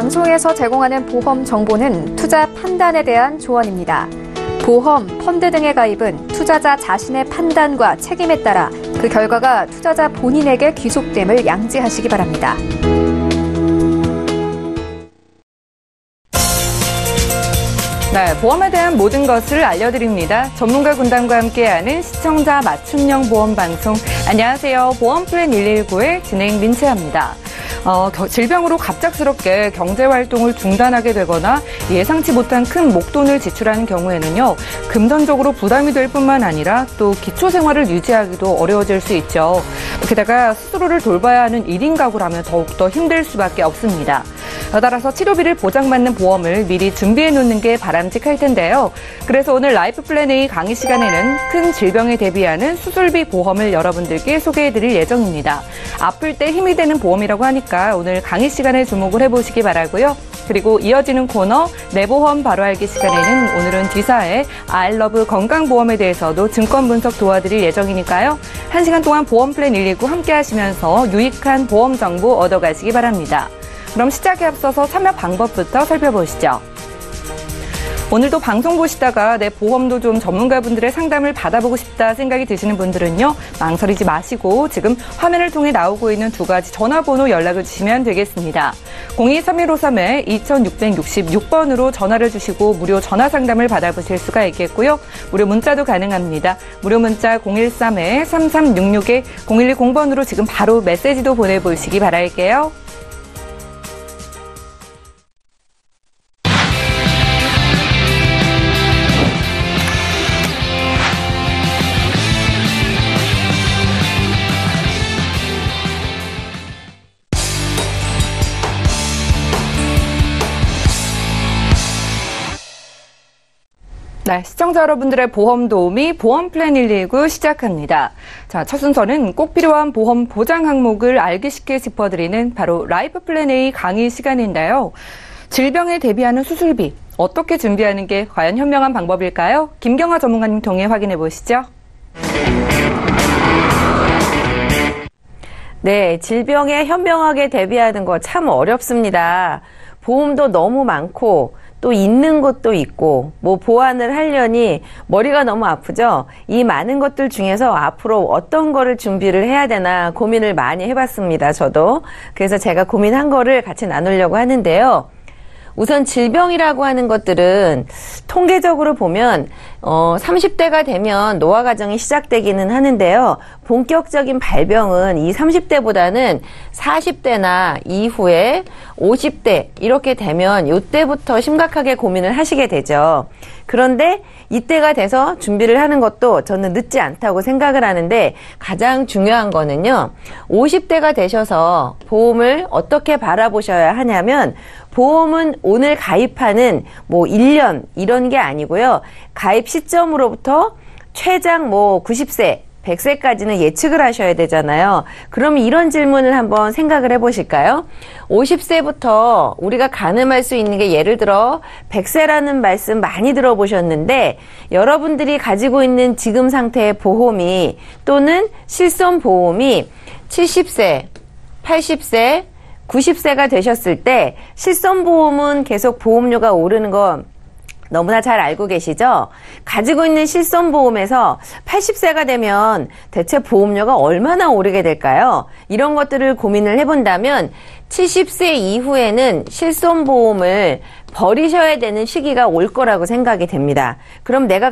방송에서 제공하는 보험 정보는 투자 판단에 대한 조언입니다. 보험, 펀드 등의 가입은 투자자 자신의 판단과 책임에 따라 그 결과가 투자자 본인에게 귀속됨을 양지하시기 바랍니다. 네, 보험에 대한 모든 것을 알려드립니다. 전문가 군단과 함께하는 시청자 맞춤형 보험 방송. 안녕하세요. 보험플랜 119의 진행 민채아입니다. 질병으로 갑작스럽게 경제활동을 중단하게 되거나 예상치 못한 큰 목돈을 지출하는 경우에는요, 금전적으로 부담이 될 뿐만 아니라 또 기초생활을 유지하기도 어려워질 수 있죠. 게다가 스스로를 돌봐야 하는 1인 가구라면 더욱더 힘들 수밖에 없습니다. 따라서 치료비를 보장받는 보험을 미리 준비해 놓는 게 바람직할 텐데요. 그래서 오늘 라이프플랜 A 강의 시간에는 큰 질병에 대비하는 수술비 보험을 여러분들께 소개해 드릴 예정입니다. 아플 때 힘이 되는 보험이라고 하니까 오늘 강의 시간에 주목을 해보시기 바라고요. 그리고 이어지는 코너 내 보험 바로 알기 시간에는 오늘은 D사의 I love 건강보험에 대해서도 증권 분석 도와드릴 예정이니까요. 1시간 동안 보험플랜 119 함께 하시면서 유익한 보험 정보 얻어가시기 바랍니다. 그럼 시작에 앞서서 참여 방법부터 살펴보시죠. 오늘도 방송 보시다가 내 보험도 좀 전문가분들의 상담을 받아보고 싶다 생각이 드시는 분들은요, 망설이지 마시고 지금 화면을 통해 나오고 있는 두 가지 전화번호 연락을 주시면 되겠습니다. 02-3153-2666번으로 전화를 주시고 무료 전화 상담을 받아보실 수가 있겠고요. 무료 문자도 가능합니다. 무료 문자 013-3366-0110번으로 지금 바로 메시지도 보내보시기 바랄게요. 네, 시청자 여러분들의 보험 도우미 보험플랜 119 시작합니다. 자, 첫 순서는 꼭 필요한 보험 보장 항목을 알기 쉽게 짚어드리는 바로 라이프플랜 A 강의 시간인데요. 질병에 대비하는 수술비, 어떻게 준비하는 게 과연 현명한 방법일까요? 김경아 전문가님 통해 확인해 보시죠. 네, 질병에 현명하게 대비하는 거 참 어렵습니다. 보험도 너무 많고 또 있는 것도 있고 뭐 보완을 하려니 머리가 너무 아프죠. 이 많은 것들 중에서 앞으로 어떤 거를 준비를 해야 되나 고민을 많이 해봤습니다. 저도. 그래서 제가 고민한 거를 같이 나누려고 하는데요. 우선 질병이라고 하는 것들은 통계적으로 보면 30대가 되면 노화 과정이 시작되기는 하는데요. 본격적인 발병은 이 30대보다는 40대나 이후에 50대 이렇게 되면 이때부터 심각하게 고민을 하시게 되죠. 그런데 이때가 돼서 준비를 하는 것도 저는 늦지 않다고 생각을 하는데, 가장 중요한 거는요, 50대가 되셔서 보험을 어떻게 바라보셔야 하냐면, 보험은 오늘 가입하는 뭐 1년 이런 게 아니고요. 가입 시점으로부터 최장 뭐 90세, 100세까지는 예측을 하셔야 되잖아요. 그럼 이런 질문을 한번 생각을 해보실까요? 50세부터 우리가 가늠할 수 있는 게, 예를 들어 100세라는 말씀 많이 들어보셨는데, 여러분들이 가지고 있는 지금 상태의 보험이 또는 실손보험이 70세, 80세, 90세가 되셨을 때 실손보험은 계속 보험료가 오르는 거 너무나 잘 알고 계시죠? 가지고 있는 실손보험에서 80세가 되면 대체 보험료가 얼마나 오르게 될까요? 이런 것들을 고민을 해본다면 70세 이후에는 실손보험을 버리셔야 되는 시기가 올 거라고 생각이 됩니다. 그럼 내가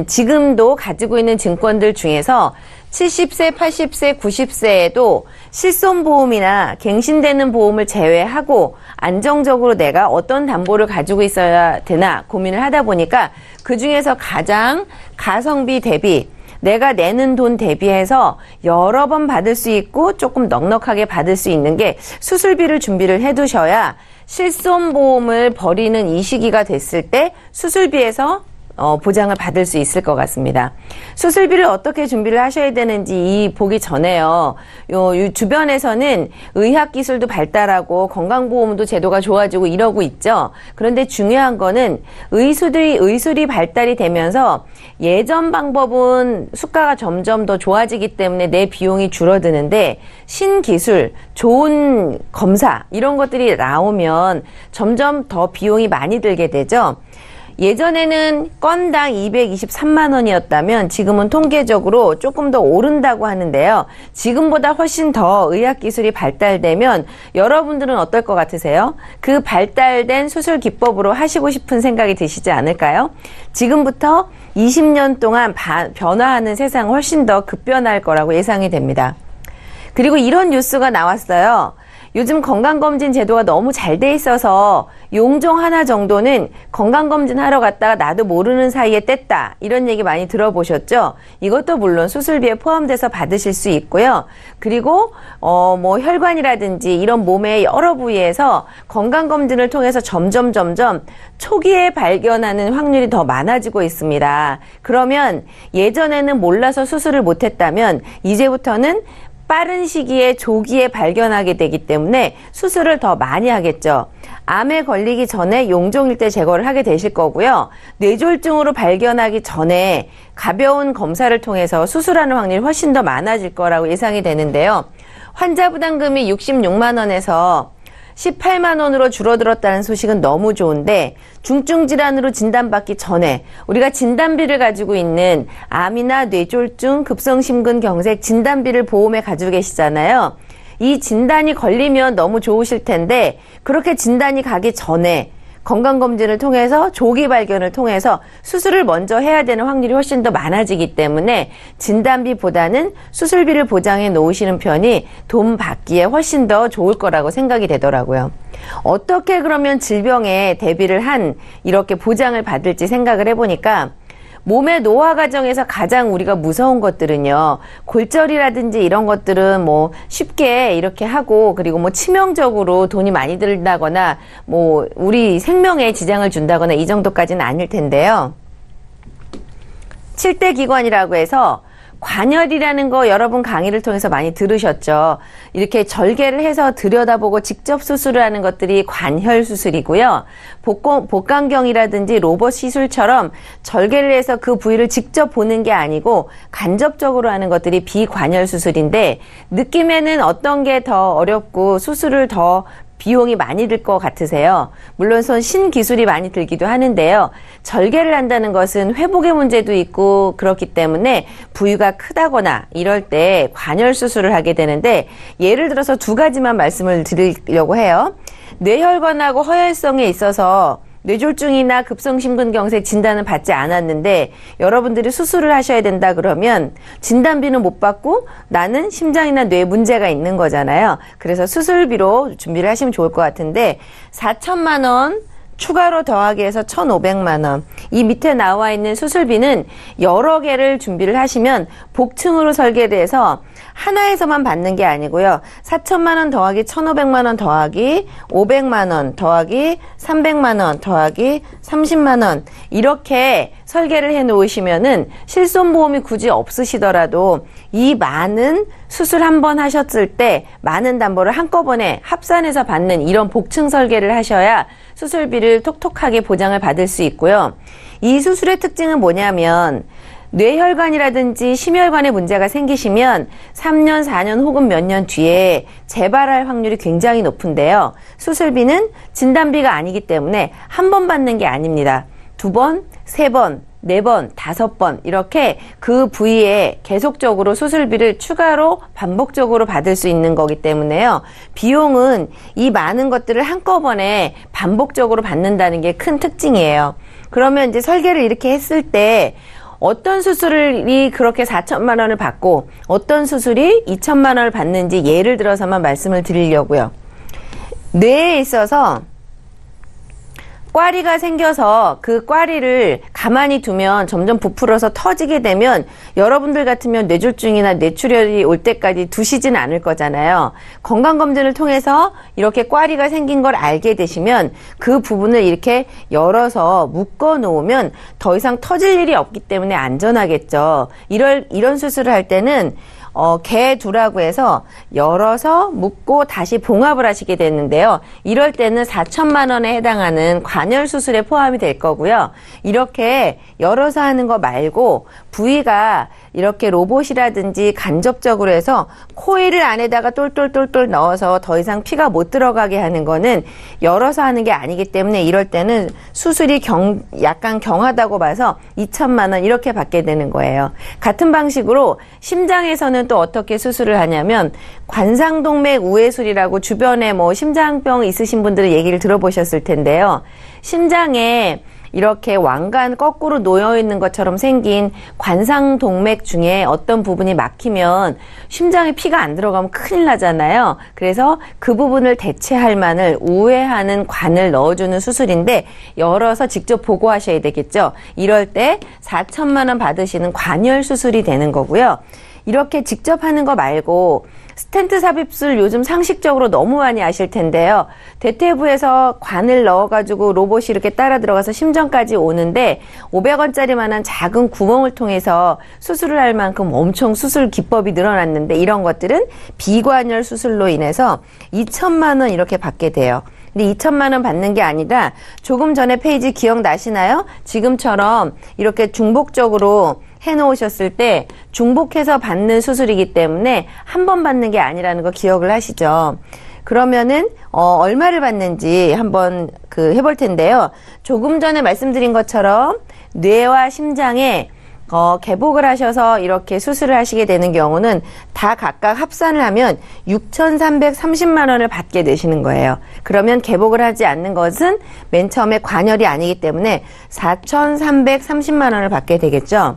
지금도 가지고 있는 증권들 중에서 70세, 80세, 90세에도 실손보험이나 갱신되는 보험을 제외하고 안정적으로 내가 어떤 담보를 가지고 있어야 되나 고민을 하다 보니까, 그 중에서 가장 가성비 대비, 내가 내는 돈 대비해서 여러 번 받을 수 있고 조금 넉넉하게 받을 수 있는 게 수술비를 준비를 해두셔야 실손보험을 버리는 이 시기가 됐을 때 수술비에서 보장을 받을 수 있을 것 같습니다. 수술비를 어떻게 준비를 하셔야 되는지 보기 전에요. 주변에서는 의학기술도 발달하고 건강보험도 제도가 좋아지고 이러고 있죠. 그런데 중요한 거는 의술이 발달이 되면서 예전 방법은 수가가 점점 더 좋아지기 때문에 내 비용이 줄어드는데 신기술, 좋은 검사 이런 것들이 나오면 점점 더 비용이 많이 들게 되죠. 예전에는 건당 223만 원이었다면 지금은 통계적으로 조금 더 오른다고 하는데요. 지금보다 훨씬 더 의학기술이 발달되면 여러분들은 어떨 것 같으세요? 그 발달된 수술 기법으로 하시고 싶은 생각이 드시지 않을까요? 지금부터 20년 동안 변화하는 세상은 훨씬 더 급변할 거라고 예상이 됩니다. 그리고 이런 뉴스가 나왔어요. 요즘 건강검진 제도가 너무 잘 돼 있어서 용종 하나 정도는 건강검진 하러 갔다가 나도 모르는 사이에 뗐다. 이런 얘기 많이 들어보셨죠? 이것도 물론 수술비에 포함돼서 받으실 수 있고요. 그리고 혈관이라든지 이런 몸의 여러 부위에서 건강검진을 통해서 점점 초기에 발견하는 확률이 더 많아지고 있습니다. 그러면 예전에는 몰라서 수술을 못했다면 이제부터는 빠른 시기에 조기에 발견하게 되기 때문에 수술을 더 많이 하겠죠. 암에 걸리기 전에 용종일대 제거를 하게 되실 거고요. 뇌졸중으로 발견하기 전에 가벼운 검사를 통해서 수술하는 확률이 훨씬 더 많아질 거라고 예상이 되는데요. 환자 부담금이 66만 원에서 18만 원으로 줄어들었다는 소식은 너무 좋은데 중증 질환으로 진단받기 전에 우리가 진단비를 가지고 있는 암이나 뇌졸중, 급성심근경색 진단비를 보험에 가지고 계시잖아요. 이 진단이 걸리면 너무 좋으실 텐데 그렇게 진단이 가기 전에 건강검진을 통해서 조기 발견을 통해서 수술을 먼저 해야 되는 확률이 훨씬 더 많아지기 때문에 진단비보다는 수술비를 보장해 놓으시는 편이 돈 받기에 훨씬 더 좋을 거라고 생각이 되더라고요. 어떻게 그러면 질병에 대비를 이렇게 보장을 받을지 생각을 해보니까 몸의 노화 과정에서 가장 우리가 무서운 것들은요, 골절이라든지 이런 것들은 쉽게 이렇게 하고, 그리고 치명적으로 돈이 많이 들다거나, 우리 생명에 지장을 준다거나 이 정도까지는 아닐 텐데요. 7대 기관이라고 해서 관열이라는 거 여러분 강의를 통해서 많이 들으셨죠. 이렇게 절개를 해서 들여다보고 직접 수술을 하는 것들이 관혈 수술이고요. 복강경이라든지 로봇 시술처럼 절개를 해서 그 부위를 직접 보는 게 아니고 간접적으로 하는 것들이 비관혈 수술인데 느낌에는 어떤 게 더 어렵고 수술을 더 비용이 많이 들 것 같으세요? 물론 신기술이 많이 들기도 하는데요. 절개를 한다는 것은 회복의 문제도 있고 그렇기 때문에 부위가 크다거나 이럴 때 관열 수술을 하게 되는데 예를 들어서 두 가지만 말씀을 드리려고 해요. 뇌혈관하고 허혈성에 있어서 뇌졸중이나 급성심근경색 진단은 받지 않았는데 여러분들이 수술을 하셔야 된다 그러면 진단비는 못 받고 나는 심장이나 뇌에 문제가 있는 거잖아요. 그래서 수술비로 준비를 하시면 좋을 것 같은데 4천만 원 추가로 더하기 해서 1,500만 원. 이 밑에 나와 있는 수술비는 여러 개를 준비를 하시면 복층으로 설계를 해서 하나에서만 받는 게 아니고요. 4천만 원 더하기 1,500만 원 더하기 500만 원 더하기 300만 원 더하기 30만 원 이렇게 설계를 해 놓으시면은 실손보험이 굳이 없으시더라도 이 많은 수술 한 번 하셨을 때 많은 담보를 한꺼번에 합산해서 받는 이런 복층 설계를 하셔야 수술비를 톡톡하게 보장을 받을 수 있고요. 이 수술의 특징은 뭐냐면 뇌혈관이라든지 심혈관에 문제가 생기시면 3년, 4년 혹은 몇 년 뒤에 재발할 확률이 굉장히 높은데요. 수술비는 진단비가 아니기 때문에 한 번 받는 게 아닙니다. 2번, 3번, 4번, 5번 이렇게 그 부위에 계속적으로 수술비를 추가로 반복적으로 받을 수 있는 거기 때문에요. 비용은 이 많은 것들을 한꺼번에 반복적으로 받는다는 게 큰 특징이에요. 그러면 이제 설계를 이렇게 했을 때 어떤 수술이 그렇게 4천만 원을 받고 어떤 수술이 2천만 원을 받는지 예를 들어서만 말씀을 드리려고요. 뇌에 있어서 꽈리가 생겨서 그 꽈리를 가만히 두면 점점 부풀어서 터지게 되면 여러분들 같으면 뇌졸중이나 뇌출혈이 올 때까지 두시진 않을 거잖아요. 건강검진을 통해서 이렇게 꽈리가 생긴 걸 알게 되시면 그 부분을 이렇게 열어서 묶어 놓으면 더 이상 터질 일이 없기 때문에 안전하겠죠. 이런 수술을 할 때는 개두라고 해서 열어서 묶고 다시 봉합을 하시게 되는데요. 이럴 때는 4천만 원에 해당하는 관열 수술에 포함이 될 거고요. 이렇게 열어서 하는 거 말고 부위가 이렇게 로봇이라든지 간접적으로 해서 코일을 안에다가 똘똘똘똘 넣어서 더 이상 피가 못 들어가게 하는 거는 열어서 하는 게 아니기 때문에 이럴 때는 수술이 약간 경하다고 봐서 2천만 원 이렇게 받게 되는 거예요. 같은 방식으로 심장에서는 또 어떻게 수술을 하냐면 관상동맥 우회술이라고 주변에 뭐 심장병 있으신 분들은 얘기를 들어보셨을 텐데요. 심장에 이렇게 왕관 거꾸로 놓여 있는 것처럼 생긴 관상동맥 중에 어떤 부분이 막히면 심장에 피가 안 들어가면 큰일 나잖아요. 그래서 그 부분을 대체할 만을 우회하는 관을 넣어주는 수술인데 열어서 직접 보고하셔야 되겠죠. 이럴 때 4천만 원 받으시는 관열 수술이 되는 거고요. 이렇게 직접 하는 거 말고 스텐트 삽입술 요즘 상식적으로 너무 많이 아실 텐데요. 대퇴부에서 관을 넣어가지고 로봇이 이렇게 따라 들어가서 심전까지 오는데 500원짜리만한 작은 구멍을 통해서 수술을 할 만큼 엄청 수술 기법이 늘어났는데 이런 것들은 비관열 수술로 인해서 2천만 원 이렇게 받게 돼요. 근데 2천만 원 받는 게 아니라 조금 전에 페이지 기억나시나요? 지금처럼 이렇게 중복적으로 해놓으셨을 때 중복해서 받는 수술이기 때문에 한 번 받는 게 아니라는 거 기억을 하시죠. 그러면은 얼마를 받는지 한번 해볼 텐데요. 조금 전에 말씀드린 것처럼 뇌와 심장에 개복을 하셔서 이렇게 수술을 하시게 되는 경우는 다 각각 합산을 하면 6,330만 원을 받게 되시는 거예요. 그러면 개복을 하지 않는 것은 맨 처음에 관열이 아니기 때문에 4,330만 원을 받게 되겠죠.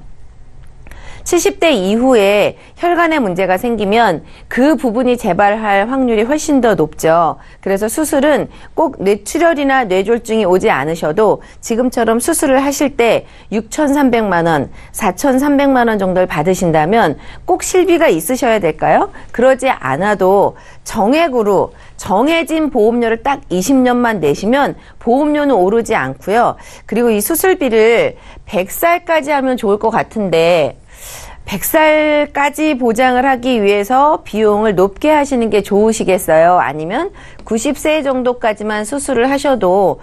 70대 이후에 혈관에 문제가 생기면 그 부분이 재발할 확률이 훨씬 더 높죠. 그래서 수술은 꼭 뇌출혈이나 뇌졸중이 오지 않으셔도 지금처럼 수술을 하실 때 6,300만 원, 4,300만 원 정도를 받으신다면 꼭 실비가 있으셔야 될까요? 그러지 않아도 정액으로 정해진 보험료를 딱 20년만 내시면 보험료는 오르지 않고요. 그리고 이 수술비를 100살까지 하면 좋을 것 같은데 100살까지 보장을 하기 위해서 비용을 높게 하시는 게 좋으시겠어요? 아니면 90세 정도까지만 수술을 하셔도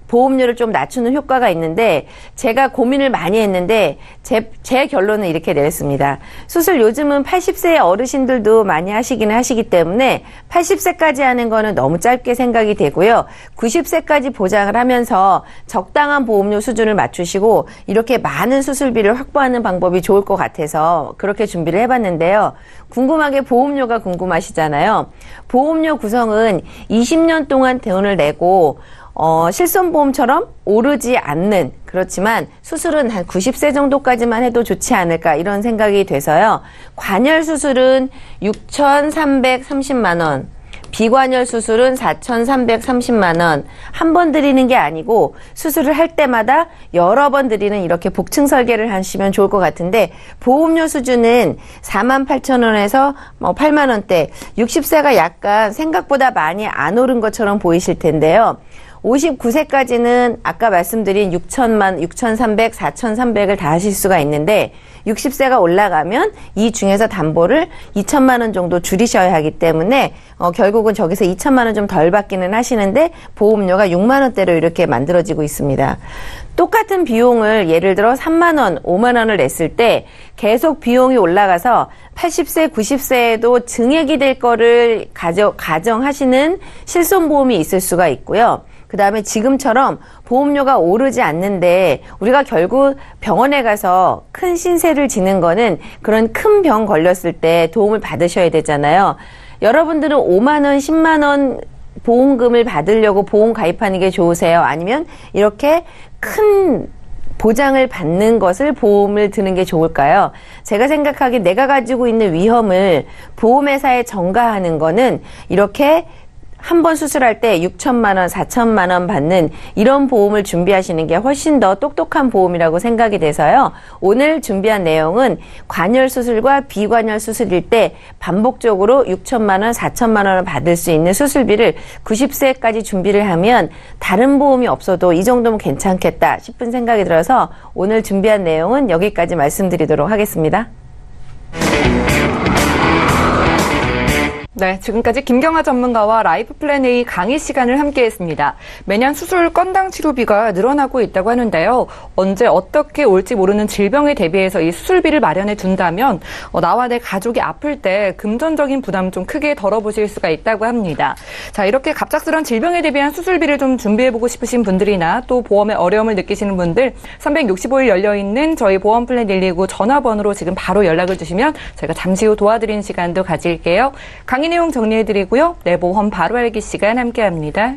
보험료를 좀 낮추는 효과가 있는데 제가 고민을 많이 했는데 제 결론은 이렇게 내렸습니다. 수술 요즘은 80세의 어르신들도 많이 하시기는 하시기 때문에 80세까지 하는 거는 너무 짧게 생각이 되고요. 90세까지 보장을 하면서 적당한 보험료 수준을 맞추시고 이렇게 많은 수술비를 확보하는 방법이 좋을 것 같아서 그렇게 준비를 해봤는데요. 궁금하게 보험료가 궁금하시잖아요. 보험료 구성은 20년 동안 돈을 내고 실손보험처럼 오르지 않는 그렇지만 수술은 한 90세 정도까지만 해도 좋지 않을까 이런 생각이 돼서요. 관열 수술은 6,330만 원, 비관열 수술은 4,330만 원 한 번 드리는 게 아니고 수술을 할 때마다 여러 번 드리는 이렇게 복층 설계를 하시면 좋을 것 같은데 보험료 수준은 48,000원에서 8만 원대 60세가 약간 생각보다 많이 안 오른 것처럼 보이실 텐데요. 59세까지는 아까 말씀드린 6,300, 4,300을 다 하실 수가 있는데 60세가 올라가면 이 중에서 담보를 2천만 원 정도 줄이셔야 하기 때문에 결국은 저기서 2천만 원 좀 덜 받기는 하시는데 보험료가 6만 원대로 이렇게 만들어지고 있습니다. 똑같은 비용을 예를 들어 3만 원, 5만 원을 냈을 때 계속 비용이 올라가서 80세, 90세에도 증액이 될 거를 가정하시는 실손보험이 있을 수가 있고요. 그 다음에 지금처럼 보험료가 오르지 않는데 우리가 결국 병원에 가서 큰 신세를 지는 거는 그런 큰 병 걸렸을 때 도움을 받으셔야 되잖아요. 여러분들은 5만 원, 10만 원 보험금을 받으려고 보험 가입하는 게 좋으세요? 아니면 이렇게 큰 보장을 받는 것을 보험을 드는 게 좋을까요? 제가 생각하기에 내가 가지고 있는 위험을 보험회사에 전가하는 거는 이렇게 한 번 수술할 때 6천만 원, 4천만 원 받는 이런 보험을 준비하시는 게 훨씬 더 똑똑한 보험이라고 생각이 돼서요. 오늘 준비한 내용은 관열 수술과 비관열 수술일 때 반복적으로 6천만 원, 4천만 원을 받을 수 있는 수술비를 90세까지 준비를 하면 다른 보험이 없어도 이 정도면 괜찮겠다 싶은 생각이 들어서 오늘 준비한 내용은 여기까지 말씀드리도록 하겠습니다. 네, 지금까지 김경아 전문가와 라이프 플랜 A 강의 시간을 함께했습니다. 매년 수술 건당 치료비가 늘어나고 있다고 하는데요. 언제 어떻게 올지 모르는 질병에 대비해서 이 수술비를 마련해 둔다면 나와 내 가족이 아플 때 금전적인 부담 좀 크게 덜어보실 수가 있다고 합니다. 자, 이렇게 갑작스런 질병에 대비한 수술비를 좀 준비해보고 싶으신 분들이나 또 보험에 어려움을 느끼시는 분들 365일 열려있는 저희 보험 플랜 119 전화번호로 지금 바로 연락을 주시면 저희가 잠시 후 도와드리는 시간도 가질게요. 강의 내용 정리해드리고요. 내 보험 바로 알기 시간 함께합니다.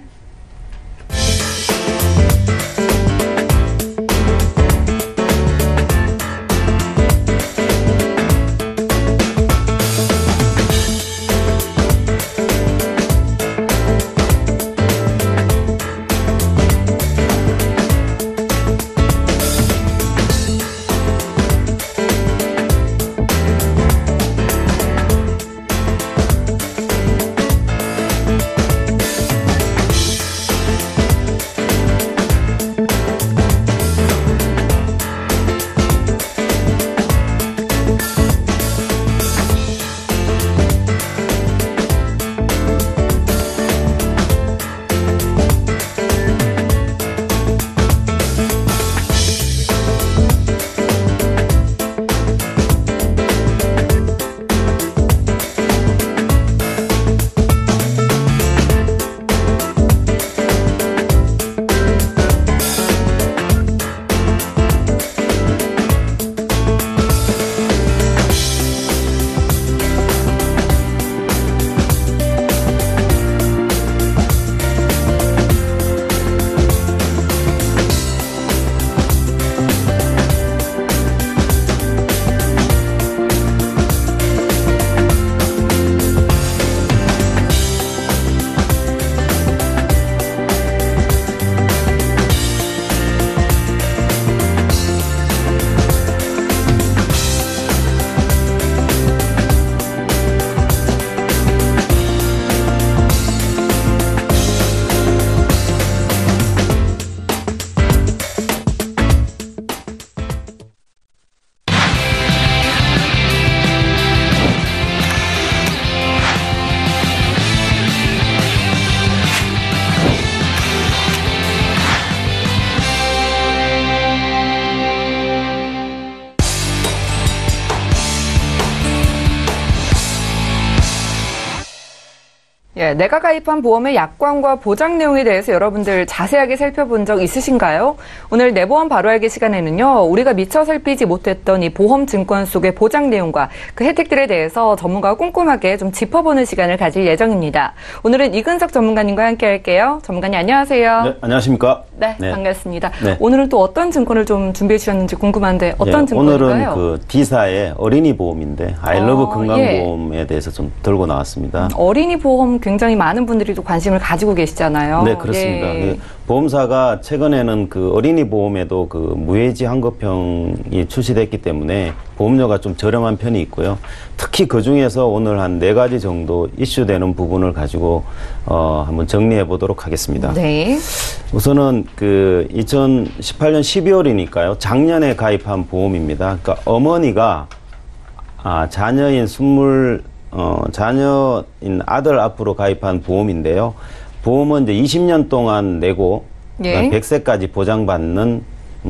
예, 내가 가입한 보험의 약관과 보장 내용에 대해서 여러분들 자세하게 살펴본 적 있으신가요? 오늘 내 보험 바로 알기 시간에는요, 우리가 미처 살피지 못했던 이 보험 증권 속의 보장 내용과 그 혜택들에 대해서 전문가가 꼼꼼하게 좀 짚어보는 시간을 가질 예정입니다. 오늘은 이근석 전문가님과 함께 할게요. 전문가님 안녕하세요. 네, 안녕하십니까? 네, 반갑습니다. 네. 오늘은 또 어떤 증권을 좀 준비해 주셨는지 궁금한데 어떤 증권일까요? 오늘은 그 D사의 어린이 보험인데 아이러브 건강보험에 대해서 좀 들고 나왔습니다. 어린이 보험 굉장히 많은 분들이 또 관심을 가지고 계시잖아요. 네, 그렇습니다. 예. 보험사가 최근에는 그 어린이 보험에도 그 무해지 환급형이 출시됐기 때문에 보험료가 좀 저렴한 편이 있고요. 특히 그 중에서 오늘 한 4가지 정도 이슈되는 부분을 가지고 한번 정리해 보도록 하겠습니다. 네. 우선은 그 2018년 12월이니까요. 작년에 가입한 보험입니다. 그러니까 어머니가 자녀인 자녀인 아들 앞으로 가입한 보험인데요. 보험은 이제 20년 동안 내고 예. 100세까지 보장받는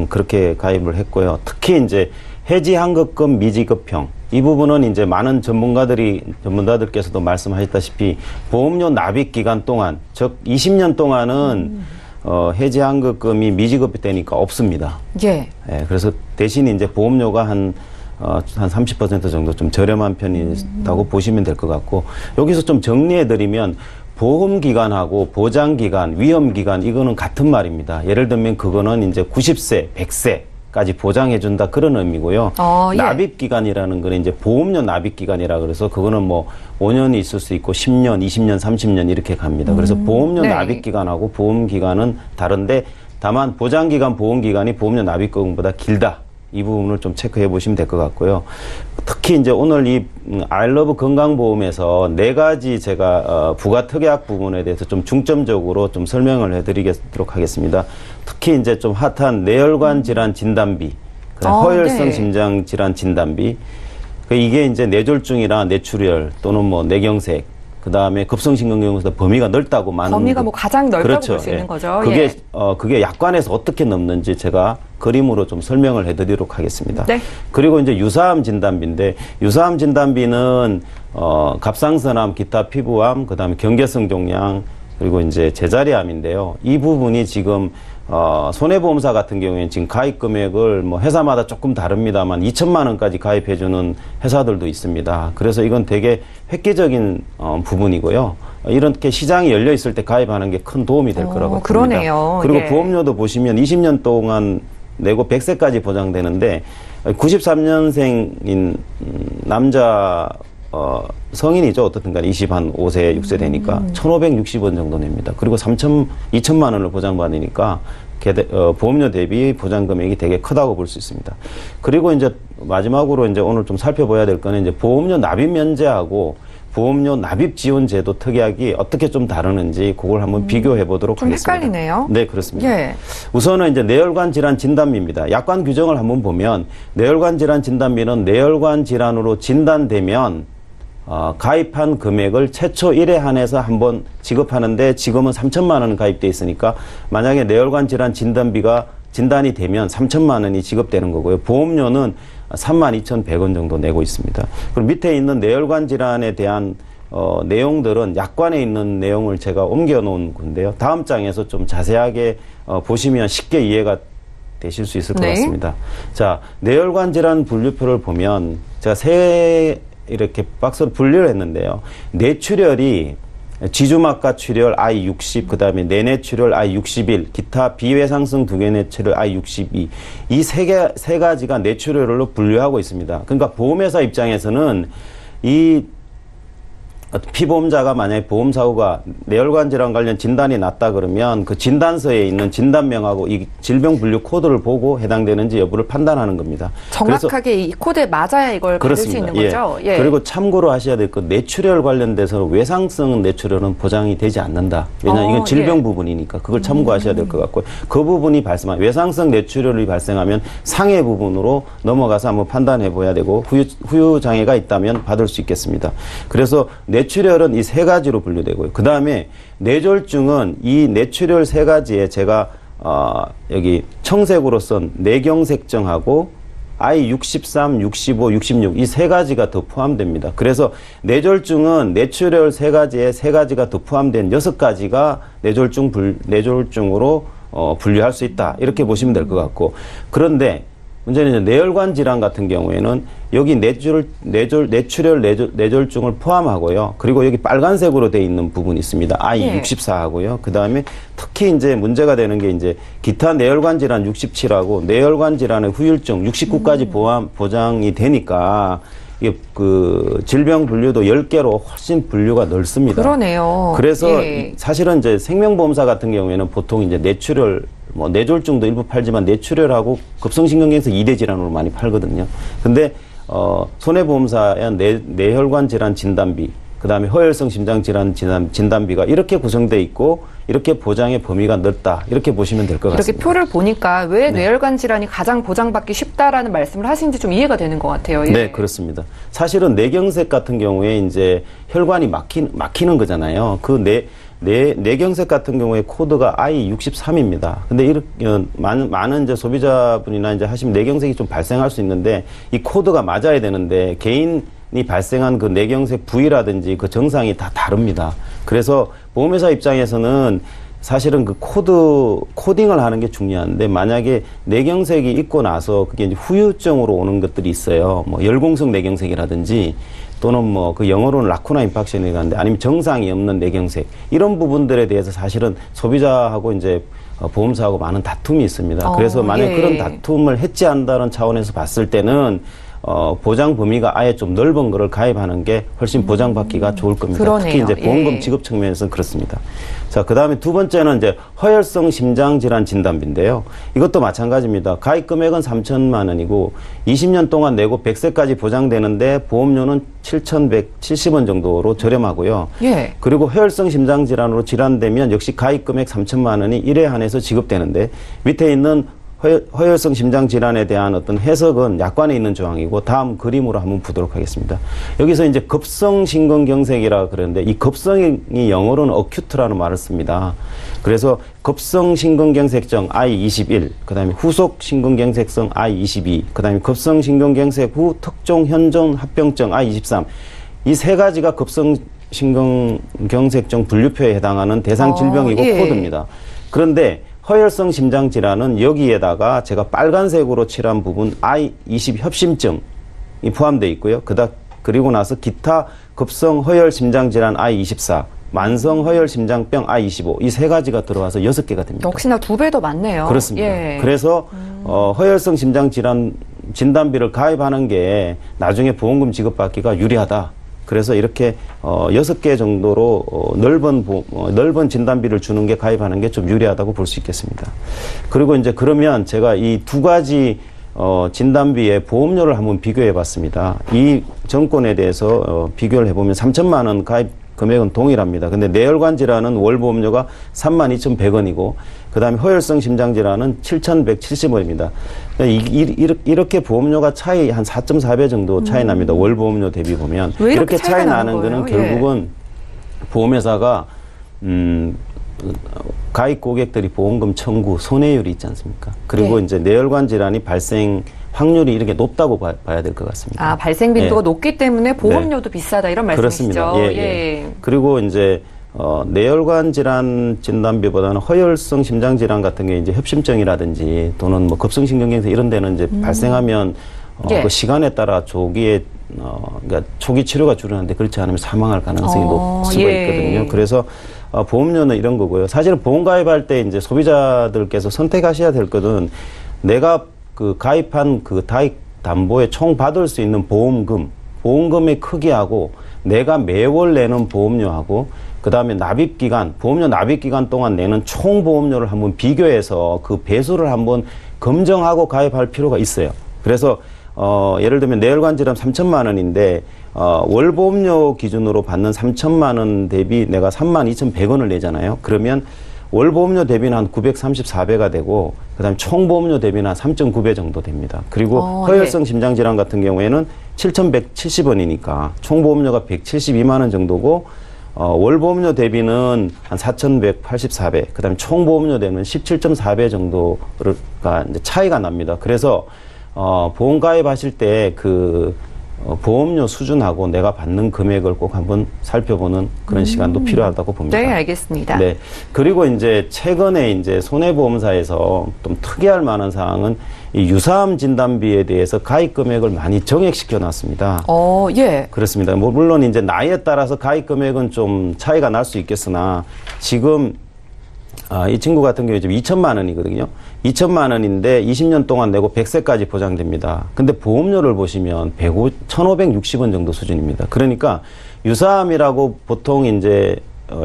그렇게 가입을 했고요. 특히 이제 해지환급금 미지급형 이 부분은 이제 많은 전문가들께서도 말씀하셨다시피 보험료 납입 기간 동안 즉 20년 동안은 해지환급금이 미지급이 되니까 없습니다. 예. 예, 그래서 대신 이제 보험료가 한 30% 정도 좀 저렴한 편이라고 보시면 될 것 같고, 여기서 좀 정리해드리면 보험기간하고 보장기간, 위험기간 이거는 같은 말입니다. 예를 들면 그거는 이제 90세, 100세 까지 보장해준다 그런 의미고요. 예. 납입기간이라는 거는 이제 보험료 납입기간이라 그래서 그거는 뭐 5년이 있을 수 있고 10년, 20년, 30년 이렇게 갑니다. 그래서 보험료 네. 납입기간하고 보험기간은 다른데 다만 보장기간, 보험기간이 보험료 납입기간보다 길다. 이 부분을 좀 체크해 보시면 될 것 같고요. 특히 이제 오늘 이 아이러브 건강보험에서 4가지 제가 부가 특약 부분에 대해서 좀 중점적으로 좀 설명을 해드리도록 하겠습니다. 특히 이제 좀 핫한 뇌혈관 질환 진단비, 허혈성 네. 심장 질환 진단비, 이게 이제 뇌졸중이나 뇌출혈 또는 뭐 뇌경색, 그 다음에 급성심근경에서 범위가 넓다고 많은 범위가 뭐 가장 넓다고 그렇죠. 볼 수 있는 거죠. 그게 예. 그게 약관에서 어떻게 넘는지 제가 그림으로 좀 설명을 해드리도록 하겠습니다. 네. 그리고 이제 유사암 진단비인데 유사암 진단비는 갑상선암, 기타 피부암, 그 다음에 경계성 종양 그리고 이제 제자리암인데요. 이 부분이 지금 손해보험사 같은 경우에는 지금 가입 금액을 뭐 회사마다 조금 다릅니다만 2천만 원까지 가입해주는 회사들도 있습니다. 그래서 이건 되게 획기적인 부분이고요. 이렇게 시장이 열려 있을 때 가입하는 게 큰 도움이 될 거라고 봅니다. 그러네요. 그리고 예. 보험료도 보시면 20년 동안 내고 100세까지 보장되는데 93년생인 남자 성인이죠. 어떻든 간에 25세, 6세 되니까 1,560원 정도 냅니다. 그리고 2천만 원을 보장받으니까 보험료 대비 보장 금액이 되게 크다고 볼 수 있습니다. 그리고 이제 마지막으로 이제 오늘 좀 살펴봐야 될 거는 이제 보험료 납입 면제하고 보험료 납입 지원 제도 특약이 어떻게 좀 다르는지 그걸 한번 비교해 보도록 좀 하겠습니다. 헷갈리네요. 네, 그렇습니다. 예. 우선은 이제 뇌혈관 질환 진단비입니다. 약관 규정을 한번 보면 뇌혈관 질환 진단비는 뇌혈관 질환으로 진단되면 가입한 금액을 최초 1회 한해서 한번 지급하는데 지금은 3천만 원 가입돼 있으니까 만약에 뇌혈관 질환 진단비가 진단이 되면 3천만 원이 지급되는 거고요. 보험료는 32,100원 정도 내고 있습니다. 그리고 밑에 있는 뇌혈관 질환에 대한 내용들은 약관에 있는 내용을 제가 옮겨 놓은 건데요. 다음 장에서 좀 자세하게 보시면 쉽게 이해가 되실 수 있을 것 네. 같습니다. 자, 뇌혈관 질환 분류표를 보면 제가 이렇게 박스로 분류를 했는데요. 뇌출혈이 지주막가 출혈 I60, 그 다음에 내뇌출혈 I61, 기타 비외상성 두개뇌출혈 I62. 이 세 가지가 뇌출혈로 분류하고 있습니다. 그러니까 보험회사 입장에서는 이 피보험자가 만약에 보험사고가 뇌혈관 질환 관련 진단이 났다 그러면 그 진단서에 있는 진단명하고 이 질병 분류 코드를 보고 해당되는지 여부를 판단하는 겁니다. 정확하게 이 코드에 맞아야 이걸 받을 수 있는 거죠. 예. 그리고 참고로 하셔야 될 건 뇌출혈 관련돼서 외상성 뇌출혈은 보장이 되지 않는다. 왜냐하면 이건 질병 예. 부분이니까 그걸 참고하셔야 될 것 같고요. 그 부분이 발생한 외상성 뇌출혈이 발생하면 상해 부분으로 넘어가서 한번 판단해 봐야 되고 후유 장애가 있다면 받을 수 있겠습니다. 그래서 뇌출혈은 이 세 가지로 분류되고요. 그 다음에 뇌졸중은 이 뇌출혈 세 가지에 제가 여기 청색으로 쓴 뇌경색증하고 I63, 65, 66 이 세 가지가 더 포함됩니다. 그래서 뇌졸중은 뇌출혈 세 가지에 세 가지가 더 포함된 6가지가 뇌졸중으로 분류할 수 있다. 이렇게 보시면 될 것 같고 그런데 문제는 이제 뇌혈관 질환 같은 경우에는 여기 뇌출혈, 뇌졸중을 포함하고요. 그리고 여기 빨간색으로 되어 있는 부분이 있습니다. I64하고요. 그 다음에 특히 이제 문제가 되는 게 이제 기타 뇌혈관 질환 67하고 뇌혈관 질환의 후유증 69까지 보장이 되니까 이게 그 질병 분류도 10개로 훨씬 분류가 넓습니다. 그러네요. 그래서 예. 사실은 이제 생명보험사 같은 경우에는 보통 이제 뇌출혈 뇌졸중도 일부 팔지만 뇌출혈하고 급성심근경색 2대 질환으로 많이 팔거든요. 근데 손해보험사의 뇌혈관 질환 진단비, 그 다음에 허혈성 심장 질환 진단비가 이렇게 구성되어 있고 이렇게 보장의 범위가 넓다. 이렇게 보시면 될 것 같습니다. 이렇게 표를 보니까 왜 뇌혈관 질환이 가장 보장받기 쉽다라는 말씀을 하시는지 좀 이해가 되는 것 같아요. 예. 네, 그렇습니다. 사실은 뇌경색 같은 경우에 이제 혈관이 막히는 거잖아요. 그 뇌경색 같은 경우에 코드가 I63입니다. 근데 이렇게 많은 이제 소비자분이나 이제 하시면 뇌경색이 좀 발생할 수 있는데 이 코드가 맞아야 되는데 개인이 발생한 그 뇌경색 부위라든지 그 정상이 다 다릅니다. 그래서 보험회사 입장에서는 사실은 그 코딩을 하는 게 중요한데 만약에 뇌경색이 있고 나서 그게 이제 후유증으로 오는 것들이 있어요. 뭐 열공성 뇌경색이라든지 또는 뭐 그 영어로는 라쿠나 임팍션이라고 하는데 아니면 정상이 없는 뇌경색 이런 부분들에 대해서 사실은 소비자하고 이제 보험사하고 많은 다툼이 있습니다. 그래서 만약 예. 그런 다툼을 해지한다는 차원에서 봤을 때는 보장 범위가 아예 좀 넓은 거를 가입하는 게 훨씬 보장받기가 좋을 겁니다. 그러네요. 특히 이제 보험금 예. 지급 측면에서는 그렇습니다. 자, 그 다음에 두 번째는 이제 허혈성 심장질환 진단비인데요. 이것도 마찬가지입니다. 가입 금액은 3천만 원이고 20년 동안 내고 100세까지 보장되는데 보험료는 7,170원 정도로 저렴하고요. 예. 그리고 허혈성 심장질환으로 질환되면 역시 가입 금액 3천만 원이 1회 한해서 지급되는데 밑에 있는 허혈성 심장질환에 대한 어떤 해석은 약관에 있는 조항이고 다음 그림으로 한번 보도록 하겠습니다. 여기서 이제 급성심근경색이라 그러는데 이 급성이 영어로는 어큐트라는 말을 씁니다. 그래서 급성심근경색증 I21, 그 다음에 후속심근경색성 I22, 그 다음에 급성심근경색 후 특종 현존 합병증 I23 이 세 가지가 급성심근경색증 분류표에 해당하는 대상 질병이고 예. 코드입니다. 그런데 허혈성 심장질환은 여기에다가 제가 빨간색으로 칠한 부분 I20 협심증이 포함되어 있고요. 그리고 나서 기타 급성 허혈 심장질환 I24, 만성 허혈 심장병 I25 이 세 가지가 들어와서 6개가 됩니다. 역시나 2배 더 많네요. 그렇습니다. 예. 그래서 허혈성 심장질환 진단비를 가입하는 게 나중에 보험금 지급받기가 유리하다. 그래서 이렇게 6개 정도로 넓은 진단비를 주는 게 가입하는 게 좀 유리하다고 볼 수 있겠습니다. 그리고 이제 그러면 제가 이 두 가지 진단비의 보험료를 한번 비교해 봤습니다. 이 정권에 대해서 비교를 해보면 3천만 원 가입 금액은 동일합니다. 근데 뇌혈관 질환은 월 보험료가 32,100원이고 그 다음에 허혈성 심장질환은 7,170원입니다. 이렇게 보험료가 차이 한 4.4배 정도 차이 납니다. 월 보험료 대비 보면. 왜 이렇게 차이 나는 거예요? 거는 결국은 보험회사가 가입 고객들이 보험금 청구 손해율이 있지 않습니까? 그리고 예. 이제 뇌혈관 질환이 발생 확률이 이렇게 높다고 봐야 될 것 같습니다. 아, 발생 빈도가 예. 높기 때문에 보험료도 비싸다 이런 말씀이시죠? 그렇습니다. 예, 예. 그리고 이제 뇌혈관 질환 진단비보다는 허혈성 심장질환 같은 게 이제 협심증이라든지 또는 뭐 급성심근경색 이런 데는 이제 발생하면 예. 그 시간에 따라 조기에 그러니까 초기 치료가 주로하는데 그렇지 않으면 사망할 가능성이 높을 수가 예. 있거든요. 그래서 보험료는 이런 거고요. 사실은 보험 가입할 때 이제 소비자들께서 선택하셔야 될 것은 내가 그 가입한 그 가입 담보에 총 받을 수 있는 보험금의 크기하고 내가 매월 내는 보험료하고 그 다음에 납입기간, 보험료 납입기간 동안 내는 총 보험료를 한번 비교해서 그 배수를 한번 검증하고 가입할 필요가 있어요. 그래서 예를 들면 뇌혈관 질환 3천만 원인데 월 보험료 기준으로 받는 3천만 원 대비 내가 32,100원을 내잖아요. 그러면 월 보험료 대비는 한 934배가 되고 그다음에 총 보험료 대비는 한 3.9배 정도 됩니다. 그리고 허혈성 심장질환 같은 경우에는 7,170원이니까 총 보험료가 172만 원 정도고 월 보험료 대비는 한 4,184배, 그다음에 총 보험료 대비는 17.4배 정도가 이제 차이가 납니다. 그래서 보험 가입하실 때 그 보험료 수준하고 내가 받는 금액을 꼭 한번 살펴보는 그런 시간도 필요하다고 봅니다. 네, 알겠습니다. 네. 그리고 이제 최근에 이제 손해보험사에서 좀 특이할 만한 사항은 이 유사암 진단비에 대해서 가입 금액을 많이 정액시켜 놨습니다. 예. 그렇습니다. 뭐 물론 이제 나이에 따라서 가입 금액은 좀 차이가 날 수 있겠으나 지금 이 친구 같은 경우에 지금 2천만 원이거든요. 2천만 원인데 20년 동안 내고 100세까지 보장됩니다. 근데 보험료를 보시면 1,560원 정도 수준입니다. 그러니까 유사암이라고 보통 이제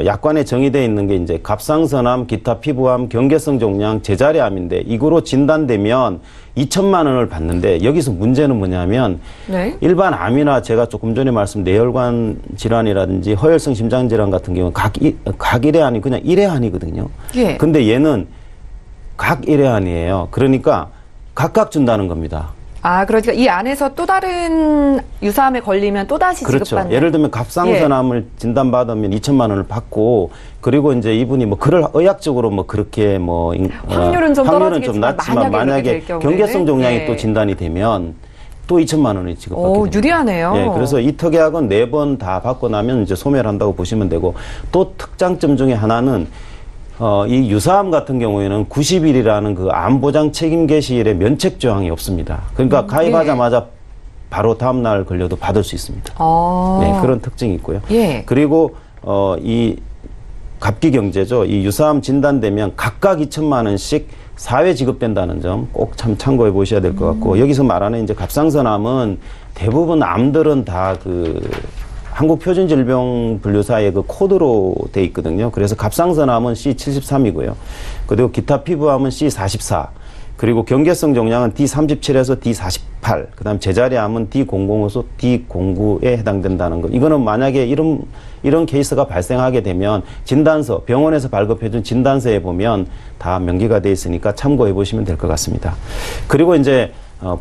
약관에 정의되어 있는 게 이제 갑상선암, 기타 피부암, 경계성 종양, 제자리암인데 이거로 진단되면 2천만 원을 받는데 여기서 문제는 뭐냐면 네. 일반 암이나 제가 조금 전에 말씀 뇌혈관 질환이라든지 허혈성 심장질환 같은 경우는 각 1회 한이 그냥 1회 한이거든요. 예. 근데 얘는 각 1회 한이에요. 그러니까 각각 준다는 겁니다. 아, 그러니까 이 안에서 또 다른 유사암에 걸리면 또다시 그렇죠. 지급받는. 예를 들면 갑상선암을 진단받으면 2천만 원을 받고 그리고 이제 이분이 뭐 그럴 의학적으로 뭐 그렇게 뭐 확률은 좀 떨어지겠지만 낮지만 만약에 경계성 종양이 또 진단이 되면 또 2천만 원이 지급받게 됩니다. 유리하네요. 예, 그래서 이 특약은 4번 다 받고 나면 이제 소멸한다고 보시면 되고 또 특장점 중에 하나는 이 유사암 같은 경우에는 90일이라는 그 암보장 책임 개시일에 면책 조항이 없습니다. 그러니까 가입하자마자 바로 다음 날 걸려도 받을 수 있습니다. 네, 그런 특징이 있고요. 예. 그리고 이 갑기경제죠. 이 유사암 진단되면 각각 2천만 원씩 사회 지급된다는 점 꼭 참 참고해 보셔야 될 것 같고, 여기서 말하는 이제 갑상선암은 대부분 암들은 다 그 한국표준질병분류사의 그 코드로 돼 있거든요. 그래서 갑상선암은 C73이고요. 그리고 기타 피부암은 C44. 그리고 경계성 종양은 D37에서 D48. 그다음 제자리암은 D005에서 D09에 해당된다는 것. 이거는 만약에 이런 케이스가 발생하게 되면 진단서, 병원에서 발급해준 진단서에 보면 다 명기가 돼 있으니까 참고해 보시면 될 것 같습니다. 그리고 이제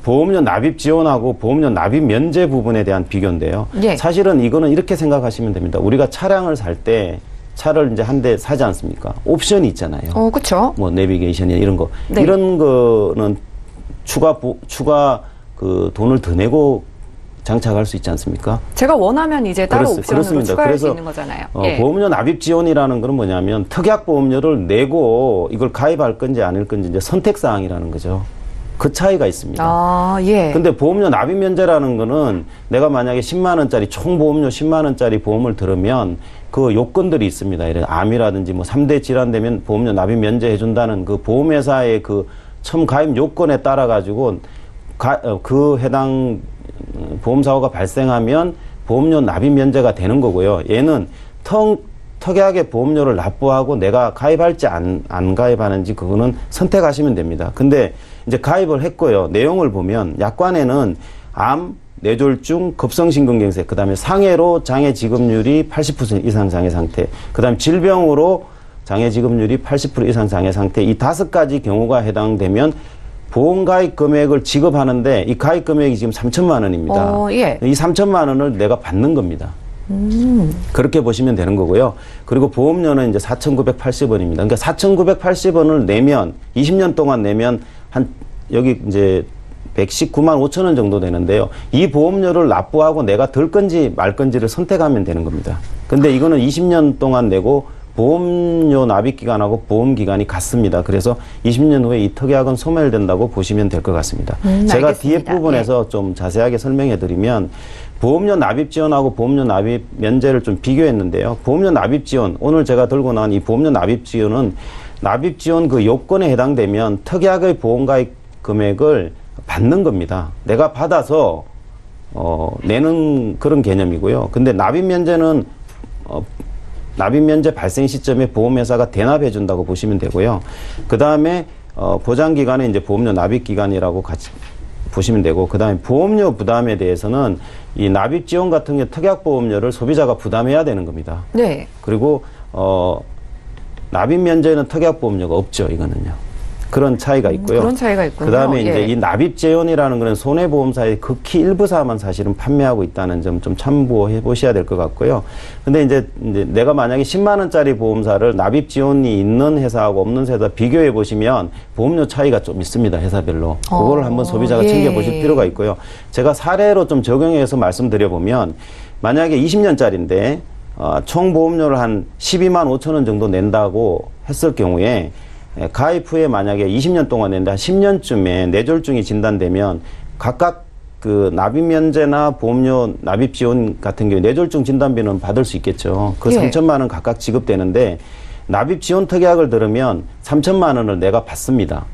보험료 납입 지원하고 보험료 납입 면제 부분에 대한 비교인데요. 예. 사실은 이거는 이렇게 생각하시면 됩니다. 우리가 차량을 살 때 차를 이제 한 대 사지 않습니까? 옵션이 있잖아요. 그렇죠. 뭐 내비게이션이나 이런 거. 네. 이런 거는 추가 그 돈을 더 내고 장착할 수 있지 않습니까? 제가 원하면 이제 따로 옵션으로 그렇습니다. 추가할 그래서 수 있는 거잖아요. 예. 보험료 납입 지원이라는 건 뭐냐면 특약 보험료를 내고 이걸 가입할 건지 아닐 건지 이제 선택 사항이라는 거죠. 그 차이가 있습니다. 예. 근데 보험료 납입 면제라는 거는 내가 만약에 10만 원짜리 총 보험료 10만 원짜리 보험을 들으면 그 요건들이 있습니다. 이런 암이라든지 뭐 3대 질환되면 보험료 납입 면제해 준다는 그 보험회사의 그 처음 가입 요건에 따라 가지고 그 해당 보험사고가 발생하면 보험료 납입 면제가 되는 거고요. 얘는 특약의 보험료를 납부하고 내가 가입할지 안 가입하는지 그거는 선택하시면 됩니다. 근데 이제 가입을 했고요. 내용을 보면 약관에는 암, 뇌졸중, 급성심근경색, 그 다음에 상해로 장애 지급률이 80% 이상 장애 상태, 그 다음에 질병으로 장애 지급률이 80% 이상 장애 상태, 이 5가지 경우가 해당되면 보험 가입 금액을 지급하는데 이 가입 금액이 지금 3천만 원입니다. 예. 이 3천만 원을 내가 받는 겁니다. 그렇게 보시면 되는 거고요. 그리고 보험료는 이제 4,980원입니다. 그러니까 4,980원을 내면 20년 동안 내면 여기 이제 119만 5천 원 정도 되는데요. 이 보험료를 납부하고 내가 들 건지 말 건지를 선택하면 되는 겁니다. 근데 이거는 20년 동안 내고 보험료 납입 기간하고 보험 기간이 같습니다. 그래서 20년 후에 이 특약은 소멸된다고 보시면 될 것 같습니다. 제가 뒤에 부분에서 좀 자세하게 설명해 드리면 보험료 납입 지원하고 보험료 납입 면제를 좀 비교했는데요. 보험료 납입 지원, 오늘 제가 들고 나온 이 보험료 납입 지원은 납입 지원 그 요건에 해당되면 특약의 보험가입 금액을 받는 겁니다. 내가 받아서 내는 그런 개념이고요. 근데 납입 면제는 납입 면제 발생 시점에 보험회사가 대납해 준다고 보시면 되고요. 그 다음에 보장 기간에 이제 보험료 납입 기간이라고 같이 보시면 되고, 그 다음에 보험료 부담에 대해서는 이 납입 지원 같은 경우 특약 보험료를 소비자가 부담해야 되는 겁니다. 네. 그리고 납입 면제는 특약 보험료가 없죠. 이거는요. 그런 차이가 있고요. 그런 차이가 있군요. 그다음에 이제 예. 이 납입 재원이라는 거는 손해보험사의 극히 일부사만 사실은 판매하고 있다는 점 좀 참고해 보셔야 될 것 같고요. 근데 이제 내가 만약에 10만 원짜리 보험사를 납입 지원이 있는 회사하고 없는 회사 비교해 보시면 보험료 차이가 좀 있습니다. 회사별로. 그거를 한번 소비자가 예. 챙겨보실 필요가 있고요. 제가 사례로 좀 적용해서 말씀드려 보면 만약에 20년짜리인데 총 보험료를 한 12만 5천 원 정도 낸다고 했을 경우에 가입 후에 만약에 20년 동안 낸다, 10년쯤에 뇌졸중이 진단되면 각각 그 납입 면제나 보험료 납입 지원 같은 경우에 뇌졸중 진단비는 받을 수 있겠죠. 그 예. 3천만 원 각각 지급되는데 납입 지원 특약을 들으면 3천만 원을 내가 받습니다.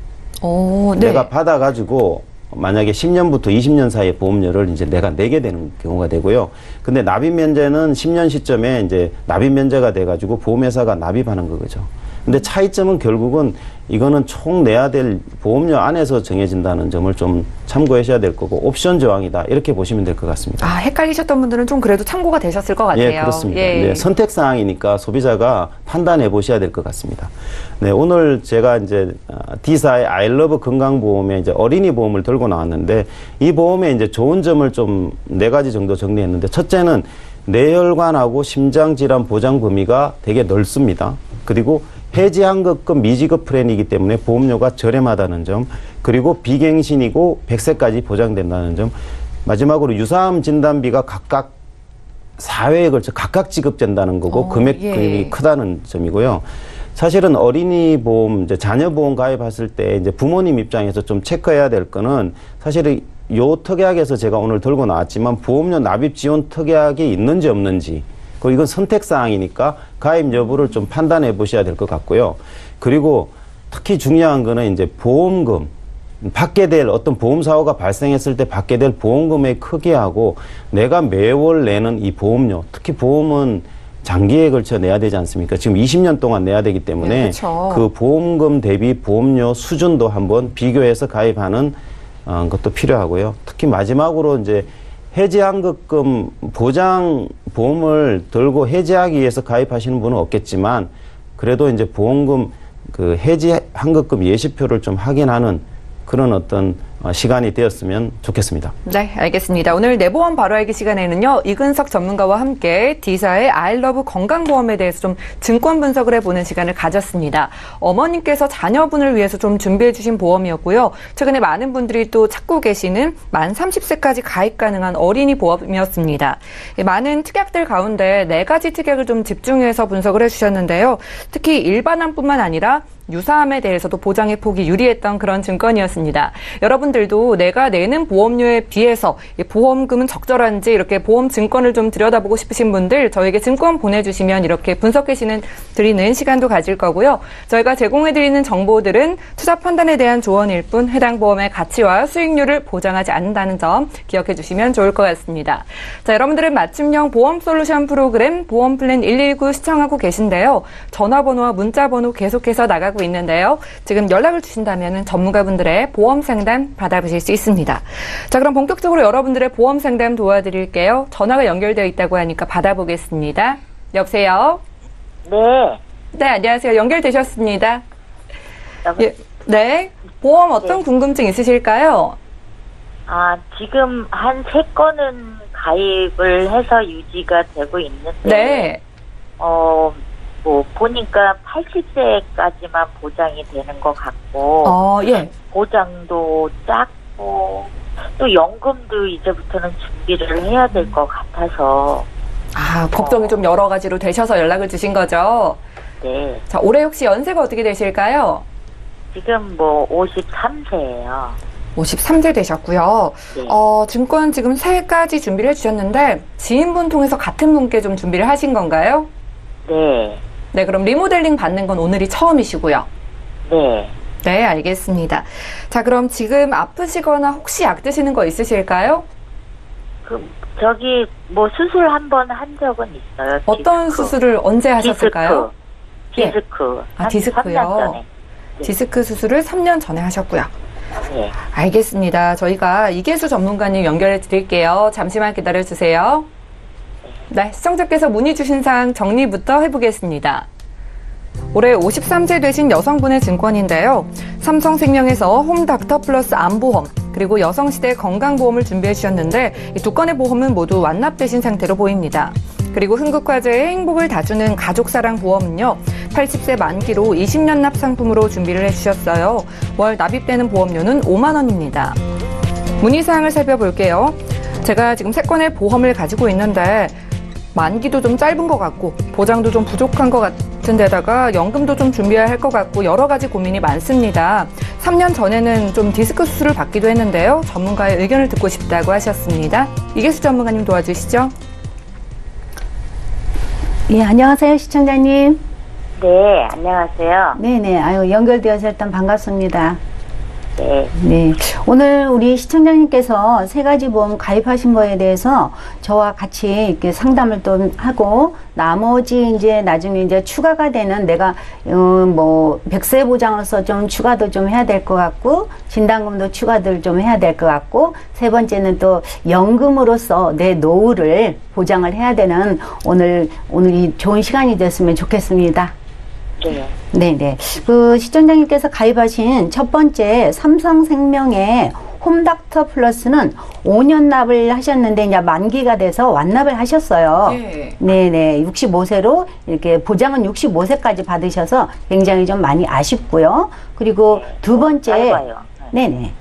네. 내가 받아가지고 만약에 10년부터 20년 사이에 보험료를 이제 내가 내게 되는 경우가 되고요. 근데 납입 면제는 10년 시점에 이제 납입 면제가 돼가지고 보험회사가 납입하는 거죠. 근데 차이점은 결국은 이거는 총 내야 될 보험료 안에서 정해진다는 점을 좀 참고하셔야 될 거고 옵션 조항이다 이렇게 보시면 될 것 같습니다. 헷갈리셨던 분들은 좀 그래도 참고가 되셨을 것 같아요. 예, 그렇습니다. 예. 네, 선택 사항이니까 소비자가 판단해 보셔야 될 것 같습니다. 네, 오늘 제가 이제 D사의 아이러브 건강보험에 이제 어린이 보험을 들고 나왔는데 이 보험에 이제 좋은 점을 좀 4가지 정도 정리했는데 첫째는 뇌혈관하고 심장질환 보장 범위가 되게 넓습니다. 그리고 해지한급금 미지급 플랜이기 때문에 보험료가 저렴하다는 점, 그리고 비갱신이고 100세까지 보장된다는 점, 마지막으로 유사암 진단비가 각각 4회에 걸쳐 각각 지급된다는 거고 금액이 예. 크다는 점이고요. 사실은 어린이 보험, 이제 자녀 보험 가입했을 때 이제 부모님 입장에서 좀 체크해야 될 거는 사실은 요 특약에서 제가 오늘 들고 나왔지만 보험료 납입 지원 특약이 있는지 없는지, 그리고 이건 선택 사항이니까 가입 여부를 좀 판단해 보셔야 될 것 같고요. 그리고 특히 중요한 거는 이제 보험금, 받게 될 어떤 보험 사고가 발생했을 때 받게 될 보험금의 크기하고 내가 매월 내는 이 보험료, 특히 보험은 장기에 걸쳐 내야 되지 않습니까? 지금 20년 동안 내야 되기 때문에 그렇죠. 그 보험금 대비 보험료 수준도 한번 비교해서 가입하는 것도 필요하고요. 특히 마지막으로 이제 해지환급금 보장 보험을 들고 해지하기 위해서 가입하시는 분은 없겠지만 그래도 이제 보험금 그 해지환급금 예시표를 좀 확인하는 그런 어떤 시간이 되었으면 좋겠습니다. 네, 알겠습니다. 오늘 내 보험 바로 알기 시간에는요, 이근석 전문가와 함께 D사의 아이러브 건강보험에 대해서 좀 증권 분석을 해보는 시간을 가졌습니다. 어머님께서 자녀분을 위해서 좀 준비해주신 보험이었고요. 최근에 많은 분들이 또 찾고 계시는 만 30세까지 가입 가능한 어린이 보험이었습니다. 많은 특약들 가운데 4가지 특약을 좀 집중해서 분석을 해주셨는데요. 특히 일반암뿐만 아니라 유사암에 대해서도 보장의 폭이 유리했던 그런 증권이었습니다. 여러분들도 내가 내는 보험료에 비해서 보험금은 적절한지 이렇게 보험 증권을 좀 들여다보고 싶으신 분들 저에게 증권 보내주시면 이렇게 분석해 드리는 시간도 가질 거고요. 저희가 제공해드리는 정보들은 투자 판단에 대한 조언일 뿐 해당 보험의 가치와 수익률을 보장하지 않는다는 점 기억해 주시면 좋을 것 같습니다. 자, 여러분들은 맞춤형 보험 솔루션 프로그램 보험 플랜 119 시청하고 계신데요. 전화번호와 문자번호 계속해서 나가고 있는데요. 지금 연락을 주신다면 전문가분들의 보험 상담 받아보실 수 있습니다. 자, 그럼 본격적으로 여러분들의 보험 상담 도와드릴게요. 전화가 연결되어 있다고 하니까 받아보겠습니다. 여보세요? 네. 네, 안녕하세요. 연결되셨습니다. 예, 네. 보험 어떤 궁금증 있으실까요? 지금 한 3건은 가입을 해서 유지가 되고 있는데, 네. 보니까 80세까지만 보장이 되는 것 같고, 예. 보장도 작고, 또 연금도 이제부터는 준비를 해야 될 것 같아서. 걱정이 좀 여러 가지로 되셔서 연락을 주신 거죠? 네. 자, 올해 혹시 연세가 어떻게 되실까요? 지금 53세예요. 53세 되셨고요. 네. 증권 지금 3가지 준비를 해주셨는데 지인분 통해서 같은 분께 좀 준비를 하신 건가요? 네. 네, 그럼 리모델링 받는 건 오늘이 처음이시고요. 네. 네, 알겠습니다. 자, 그럼 지금 아프시거나 혹시 약 드시는 거 있으실까요? 수술 한 번 한 적은 있어요. 어떤 디스크. 수술을 언제 하셨을까요? 디스크. 한 디스크요. 3년 전에. 네. 디스크 수술을 3년 전에 하셨고요. 네. 알겠습니다. 저희가 이계수 전문가님 연결해 드릴게요. 잠시만 기다려 주세요. 네, 시청자께서 문의 주신 사항 정리부터 해보겠습니다. 올해 53세 되신 여성분의 증권인데요. 삼성생명에서 홈닥터 플러스 암보험, 그리고 여성시대 건강보험을 준비해 주셨는데 이 2건의 보험은 모두 완납되신 상태로 보입니다. 그리고 흥국화재의 행복을 다주는 가족사랑보험은요. 80세 만기로 20년 납 상품으로 준비를 해주셨어요. 월 납입되는 보험료는 5만 원입니다. 문의사항을 살펴볼게요. 제가 지금 3건의 보험을 가지고 있는데 만기도 좀 짧은 것 같고 보장도 좀 부족한 것 같은 데다가 연금도 좀 준비해야 할 것 같고 여러 가지 고민이 많습니다. 3년 전에는 좀 디스크 수술을 받기도 했는데요. 전문가의 의견을 듣고 싶다고 하셨습니다. 이계수 전문가님 도와주시죠. 예, 안녕하세요, 시청자님. 네, 안녕하세요. 네네, 연결되어서 일단 반갑습니다. 네. 네. 오늘 우리 시청자님께서 3가지 보험 가입하신 거에 대해서 저와 같이 이렇게 상담을 또 하고, 나머지 이제 나중에 이제 추가가 되는 내가, 100세 보장으로서 좀 추가도 좀 해야 될 것 같고, 진단금도 추가들 좀 해야 될 것 같고, 3번째는 또 연금으로서 내 노후를 보장을 해야 되는 오늘이 좋은 시간이 됐으면 좋겠습니다. 네. 네네. 시청자님께서 가입하신 첫 번째 삼성생명의 홈닥터 플러스는 5년 납을 하셨는데 이제 만기가 돼서 완납을 하셨어요. 네. 네네. 65세로 이렇게 보장은 65세까지 받으셔서 굉장히 좀 많이 아쉽고요. 그리고 두 번째. 짧아요. 네네.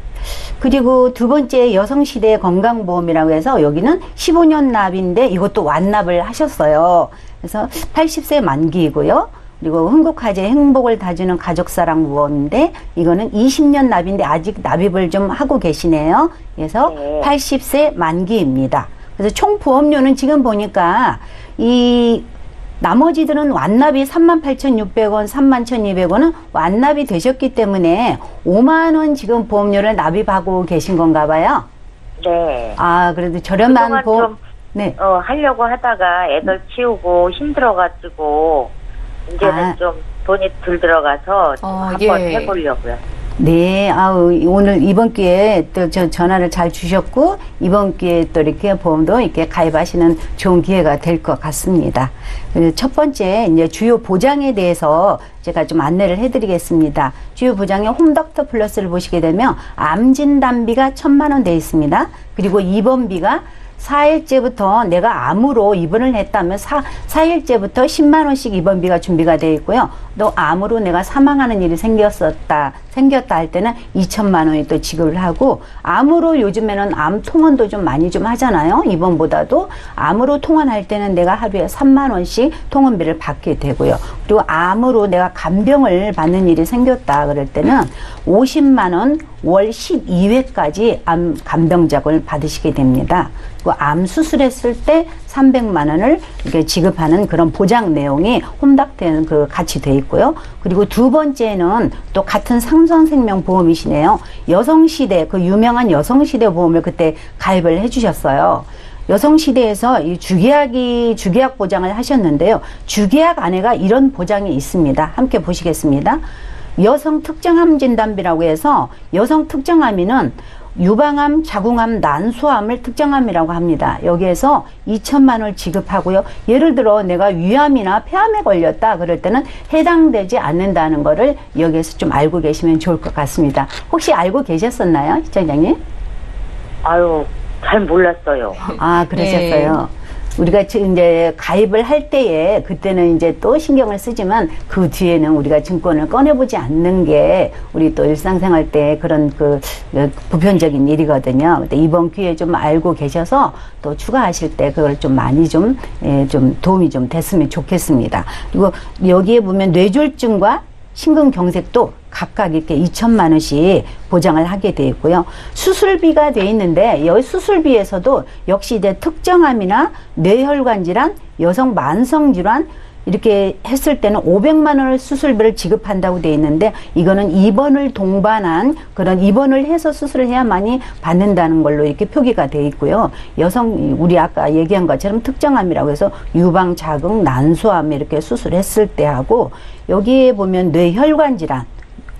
그리고 두 번째 여성시대 건강보험이라고 해서 여기는 15년 납인데 이것도 완납을 하셨어요. 그래서 80세 만기이고요. 그리고 흥국화재 행복을 다주는 가족사랑 보험인데 이거는 20년 납인데 아직 납입을 좀 하고 계시네요. 그래서 네. 80세 만기입니다. 그래서 총 보험료는 지금 보니까 이 나머지들은 완납이 38,600원, 31,200원은 완납이 되셨기 때문에 5만 원 지금 보험료를 납입하고 계신 건가 봐요. 네. 아, 그래도 저렴한 그동안 보험. 좀, 네. 하려고 하다가 애들 키우고 힘들어가지고, 이제는 아. 좀 돈이 덜 들어가서 한번 예. 해보려고요. 네, 아우, 오늘 이번 기회에 또 저 전화를 잘 주셨고, 이번 기회에 또 이렇게 보험도 이렇게 가입하시는 좋은 기회가 될 것 같습니다. 그래서 첫 번째, 이제 주요 보장에 대해서 제가 좀 안내를 해드리겠습니다. 주요 보장에 홈닥터 플러스를 보시게 되면, 암진단비가 1,000만 원 되어 있습니다. 그리고 입원비가 4일째부터 내가 암으로 입원을 했다면 4일째부터 10만 원씩 입원비가 준비가 되어 있고요. 또 암으로 내가 사망하는 일이 생겼다 할 때는 2천만 원이 또 지급을 하고, 암으로 요즘에는 암 통원도 좀 많이 좀 하잖아요. 입원보다도 암으로 통원할 때는 내가 하루에 3만 원씩 통원비를 받게 되고요. 그리고 암으로 내가 간병을 받는 일이 생겼다 그럴 때는 50만 원 월 12회까지 암 간병작을 받으시게 됩니다. 그리고 암 수술했을 때 300만 원을 이렇게 지급하는 그런 보장 내용이 홈닥터에는 그 같이 돼 있고요. 그리고 두 번째는 또 같은 삼성생명 보험이시네요. 여성시대, 그 유명한 여성시대 보험을 그때 가입을 해주셨어요. 여성시대에서 이 주계약 보장을 하셨는데요. 주계약 안에가 이런 보장이 있습니다. 함께 보시겠습니다. 여성 특정암 진단비라고 해서 여성 특정암에는 유방암, 자궁암, 난소암을 특정암이라고 합니다. 여기에서 2천만 원을 지급하고요. 예를 들어 내가 위암이나 폐암에 걸렸다 그럴 때는 해당되지 않는다는 거를 여기에서 좀 알고 계시면 좋을 것 같습니다. 혹시 알고 계셨었나요, 시청자님? 아유, 잘 몰랐어요. 아, 그러셨어요. 우리가 이제 가입을 할 때에 그때는 이제 또 신경을 쓰지만 그 뒤에는 우리가 증권을 꺼내보지 않는 게 우리 또 일상생활 때 그런 그 보편적인 일이거든요. 근데 이번 기회에 좀 알고 계셔서 또 추가하실 때 그걸 좀 많이 좀 도움이 좀 됐으면 좋겠습니다. 그리고 여기에 보면 뇌졸중과 심근경색도 각각 이렇게 2천만 원씩 보장을 하게 되어 있고요. 수술비가 되어 있는데 여기 수술비에서도 역시 이제 특정암이나 뇌혈관 질환, 여성 만성 질환 이렇게 했을 때는 500만 원을 수술비를 지급한다고 되어 있는데 이거는 입원을 동반한 그런 입원을 해서 수술을 해야만이 받는다는 걸로 이렇게 표기가 되어 있고요. 여성 우리 아까 얘기한 것처럼 특정암이라고 해서 유방, 자궁, 난소암 이렇게 수술했을 때 하고 여기에 보면 뇌혈관 질환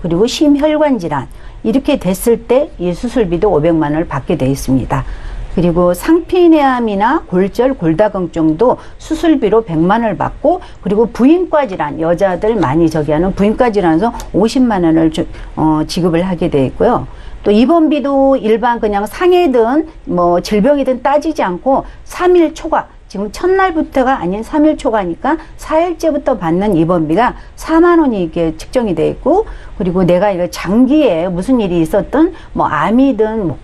그리고 심혈관 질환 이렇게 됐을 때 이 수술비도 500만 원을 받게 되어 있습니다. 그리고 상피내암이나 골절, 골다공증도 수술비로 100만 원을 받고 그리고 부인과 질환, 여자들 많이 하는 부인과 질환에서 50만 원을 지급을 하게 되어 있고요. 또 입원비도 일반 그냥 상해든 뭐 질병이든 따지지 않고 3일 초과 지금 첫날부터가 아닌 3일 초과니까 4일째부터 받는 입원비가 4만 원이 이게 측정이 되어 있고 그리고 내가 이거 장기에 무슨 일이 있었든 뭐 암이든 뭐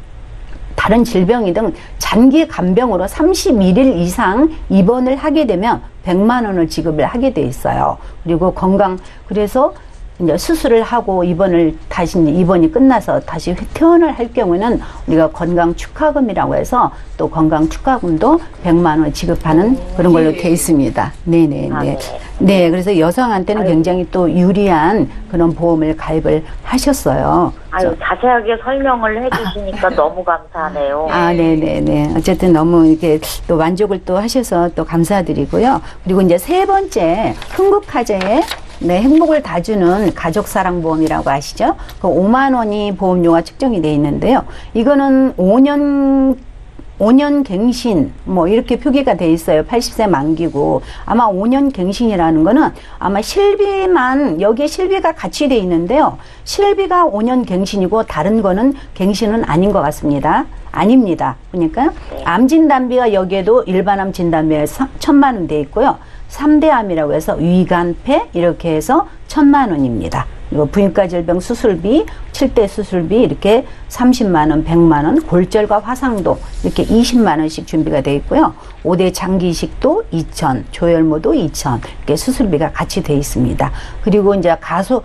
다른 질병이든 장기 간병으로 31일 이상 입원을 하게 되면 100만 원을 지급을 하게 돼 있어요. 그리고 그래서 이제 수술을 하고 입원이 끝나서 다시 퇴원을 할 경우는 우리가 건강 축하금이라고 해서 또 건강 축하금도 100만 원 지급하는 그런 걸로 돼 있습니다. 네네네. 아, 네. 네, 그래서 여성한테는 굉장히 또 유리한 그런 보험을 가입을 하셨어요. 아유, 자세하게 설명을 해주시니까 너무 감사하네요. 아, 네네네. 어쨌든 너무 이렇게 또 만족을 또 하셔서 또 감사드리고요. 그리고 이제 세 번째, 흥국화재에 네, 행복을 다 주는 가족사랑보험이라고 아시죠? 그 5만 원이 보험료가 측정이 돼 있는데요. 이거는 5년 갱신, 뭐, 이렇게 표기가 돼 있어요. 80세 만기고. 아마 5년 갱신이라는 거는 아마 여기에 실비가 같이 돼 있는데요. 실비가 5년 갱신이고 다른 거는 갱신은 아닌 것 같습니다. 아닙니다. 그러니까 암진단비가 여기에도 일반암 진단비에 1,000만 원 돼 있고요. 3대 암이라고 해서 위간, 폐 이렇게 해서 1,000만 원입니다. 그리고 부인과 질병 수술비, 7대 수술비 이렇게 30만 원, 100만 원, 골절과 화상도 이렇게 20만 원씩 준비가 돼 있고요. 5대 장기 이식도 2천, 조혈모도 2천 이렇게 수술비가 같이 돼 있습니다. 그리고 이제 가족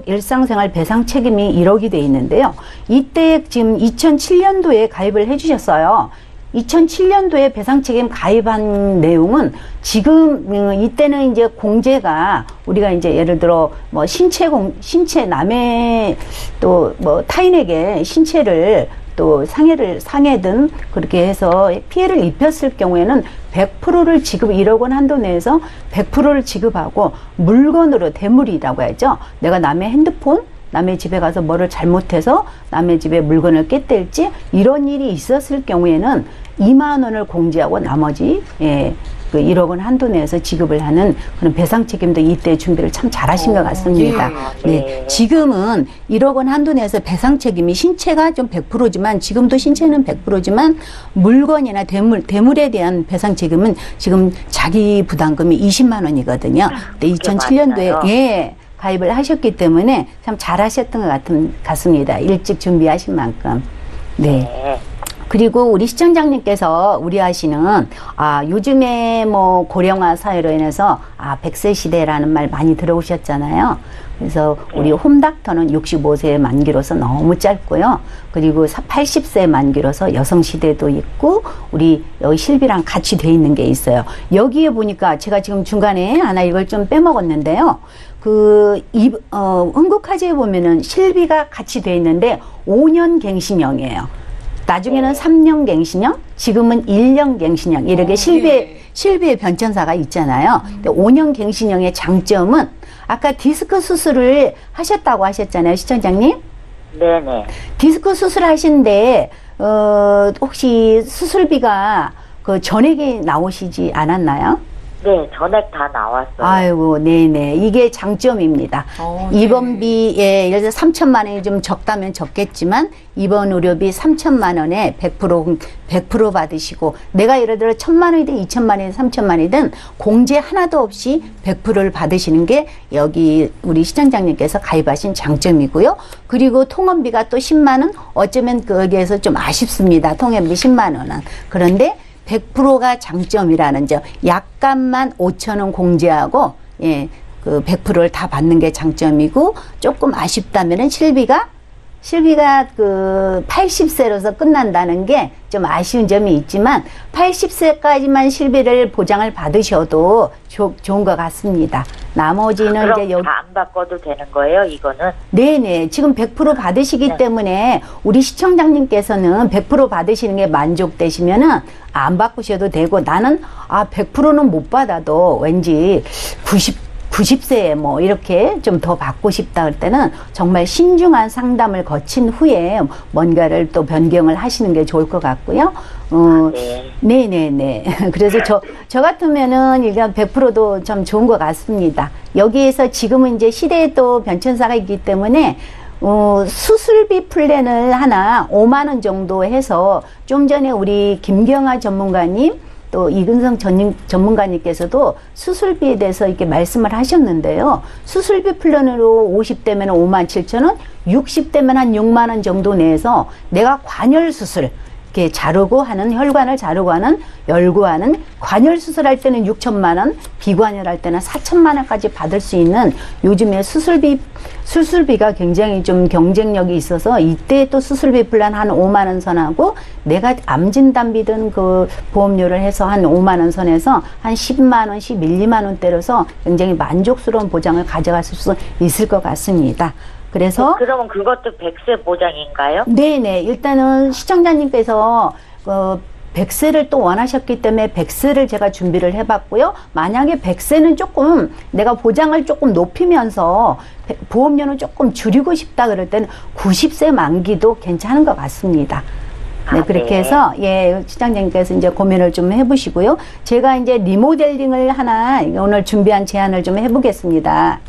일상생활 배상 책임이 1억이 돼 있는데요. 이때 지금 2007년도에 가입을 해주셨어요. 2007년도에 배상책임 가입한 내용은 지금 이때는 이제 공제가 우리가 이제 예를 들어 뭐 신체 남의 또 뭐 타인에게 신체를 또 상해든 그렇게 해서 피해를 입혔을 경우에는 100%를 지급 1억 원 한도 내에서 100%를 지급하고 물건으로 대물이라고 하죠. 내가 남의 핸드폰 남의 집에 가서 뭐를 잘못해서 남의 집에 물건을 깼댈지 이런 일이 있었을 경우에는 2만 원을 공제하고 나머지 그 1억 원 한도 내에서 지급을 하는 그런 배상 책임도 이때 준비를 참 잘하신 것 같습니다. 네, 지금은 1억 원 한도 내에서 배상 책임이 신체가 좀 100%지만 지금도 신체는 100%지만 물건이나 대물에 대한 배상 책임은 지금 자기 부담금이 20만 원이거든요. 근데 2007년도에 가입을 하셨기 때문에 참 잘하셨던 것 같습니다. 일찍 준비하신 만큼. 네. 그리고 우리 시청장님께서 우려하시는 요즘에 뭐 고령화 사회로 인해서 100세 시대라는 말 많이 들어오셨잖아요. 그래서 우리 홈닥터는 65세 만기로서 너무 짧고요. 그리고 80세 만기로서 여성 시대도 있고 우리 여기 실비랑 같이 돼 있는 게 있어요. 여기에 보니까 제가 지금 중간에 하나 이걸 좀 빼먹었는데요. 흥국화재에 보면은 실비가 같이 돼 있는데 5년 갱신형이에요. 나중에는 3년 갱신형, 지금은 1년 갱신형 이렇게 실비의 변천사가 있잖아요. 근데 5년 갱신형의 장점은 아까 디스크 수술을 하셨다고 하셨잖아요, 시청장님. 네네. 디스크 수술 하신데 혹시 수술비가 그 전액이 나오시지 않았나요? 네, 전액 다 나왔어요. 아이고, 네네. 이게 장점입니다. 입원비, 예를 들어 3천만 원이 좀 적다면 적겠지만, 입원 의료비 3천만 원에 100% 받으시고, 내가 예를 들어 1,000만 원이든 2천만 원이든 3천만 원이든 공제 하나도 없이 100%를 받으시는 게 여기 우리 시청장님께서 가입하신 장점이고요. 그리고 통원비가 또 10만 원? 어쩌면 거기에서 좀 아쉽습니다. 통원비 10만 원은. 그런데 100%가 장점이라는 점, 약값만 5천 원 공제하고, 그 100%를 다 받는 게 장점이고, 조금 아쉽다면은 실비가 그 80세로서 끝난다는 게 좀 아쉬운 점이 있지만, 80세까지만 실비를 보장을 받으셔도 좋은 것 같습니다. 나머지는 그럼 이제 여기. 다 안 바꿔도 되는 거예요, 이거는? 네네. 지금 100% 받으시기 때문에 우리 시청장님께서는 100% 받으시는 게 만족되시면은 안 바꾸셔도 되고 나는 100%는 못 받아도 왠지 90세에 뭐 이렇게 좀 더 받고 싶다 할 때는 정말 신중한 상담을 거친 후에 뭔가를 또 변경을 하시는 게 좋을 것 같고요. 네네네. 그래서 저 같으면은 일단 100%도 좀 좋은 것 같습니다. 여기에서 지금은 이제 시대에 또 변천사가 있기 때문에 수술비 플랜을 하나 5만 원 정도 해서 좀 전에 우리 김경아 전문가님 또 이근성 전문가님께서도 수술비에 대해서 이렇게 말씀을 하셨는데요. 수술비 플랜으로 50대면 5만 7천 원, 60대면 한 6만 원 정도 내서 내가 관열 수술 이렇게 자르고 하는 혈관을 자르고 하는 열구하는 관열 수술할 때는 6천만 원, 비관열할 때는 4천만 원까지 받을 수 있는 요즘에 수술비가 굉장히 좀 경쟁력이 있어서 이때 또 수술비 플랜 한 5만 원 선하고 내가 암 진단비든 그 보험료를 해서 한 5만 원 선에서 한 10만 원씩 2만 원 때려서 굉장히 만족스러운 보장을 가져갔을 수 있을 것 같습니다. 그래서 그러면 그것도 100세 보장인가요? 네네. 일단은 시청자님께서 100세를 또 원하셨기 때문에 100세를 제가 준비를 해봤고요. 만약에 100세는 조금 내가 보장을 조금 높이면서 보험료는 조금 줄이고 싶다 그럴 때는 90세 만기도 괜찮은 것 같습니다. 네, 그렇게 해서, 시장님께서 이제 고민을 좀 해보시고요. 제가 이제 리모델링을 하나 오늘 준비한 제안을 좀 해보겠습니다.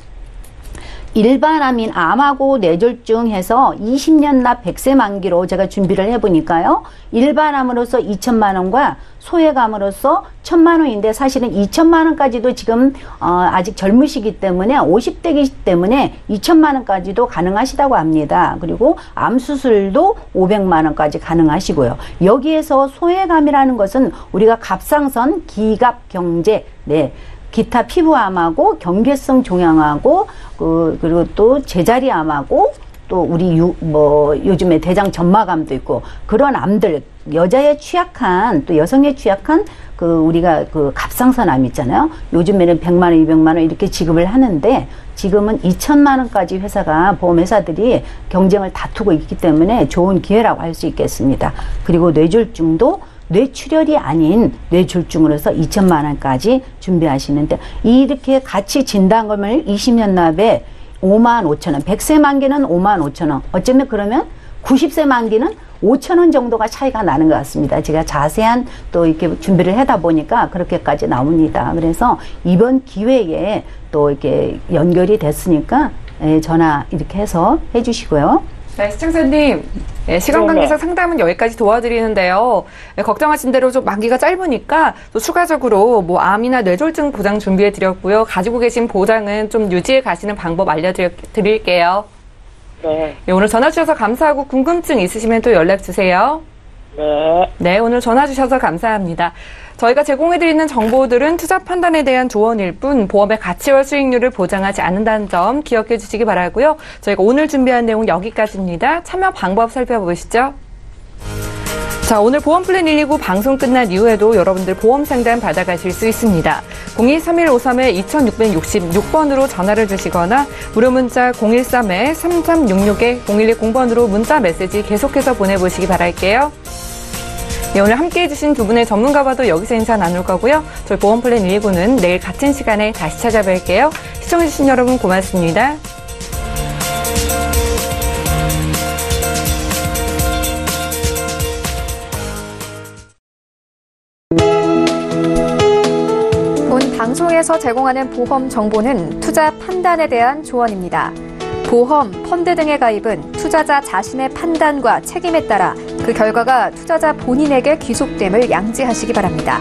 일반암인 암하고 뇌졸중 해서 20년 납 100세 만기로 제가 준비를 해보니까요. 일반암으로서 2천만 원과 소액암으로서 1,000만 원인데 사실은 2천만 원까지도 지금 아직 젊으시기 때문에 50대이기 때문에 2천만 원까지도 가능하시다고 합니다. 그리고 암 수술도 500만 원까지 가능하시고요. 여기에서 소액암이라는 것은 우리가 갑상선, 기갑, 경제, 네. 기타 피부암하고 경계성 종양하고 그리고 또 제자리암하고 또 우리 요즘에 대장 점막암도 있고 그런 암들 여자에 취약한 또 여성에 취약한 우리가 갑상선암 있잖아요. 요즘에는 100만 원, 200만 원 이렇게 지급을 하는데 지금은 2천만 원까지 회사가 보험회사들이 경쟁을 다투고 있기 때문에 좋은 기회라고 할 수 있겠습니다. 그리고 뇌졸중도 뇌출혈이 아닌 뇌졸중으로서 2천만 원까지 준비하시는데 이렇게 같이 진단금을 20년 납에 5만 5천 원, 100세 만기는 5만 5천 원, 어쩌면 그러면 90세 만기는 5천 원 정도가 차이가 나는 것 같습니다. 제가 자세한 또 이렇게 준비를 하다 보니까 그렇게까지 나옵니다. 그래서 이번 기회에 또 이렇게 연결이 됐으니까 전화 이렇게 해서 해주시고요. 네, 시청자님, 시간 관계상 상담은 여기까지 도와드리는데요. 걱정하신 대로 좀 만기가 짧으니까 또 추가적으로 뭐 암이나 뇌졸중 보장 준비해드렸고요. 가지고 계신 보장은 좀 유지해 가시는 방법 알려드릴게요. 네. 네, 오늘 전화 주셔서 감사하고 궁금증 있으시면 또 연락 주세요. 네. 네, 오늘 전화 주셔서 감사합니다. 저희가 제공해드리는 정보들은 투자 판단에 대한 조언일 뿐 보험의 가치와 수익률을 보장하지 않는다는 점 기억해 주시기 바라고요. 저희가 오늘 준비한 내용 여기까지입니다. 참여 방법 살펴보시죠. 자, 오늘 보험플랜 129 방송 끝난 이후에도 여러분들 보험 상담 받아가실 수 있습니다. 02-3153-2666번으로 전화를 주시거나 무료 문자 013-3366-0110번으로 문자 메시지 계속해서 보내보시기 바랄게요. 네, 오늘 함께해 주신 두 분의 전문가와도 여기서 인사 나눌 거고요. 저희 보험플랜 129는 내일 같은 시간에 다시 찾아뵐게요. 시청해 주신 여러분 고맙습니다. 본 방송에서 제공하는 보험 정보는 투자 판단에 대한 조언입니다. 보험, 펀드 등의 가입은 투자자 자신의 판단과 책임에 따라 그 결과가 투자자 본인에게 귀속됨을 양지하시기 바랍니다.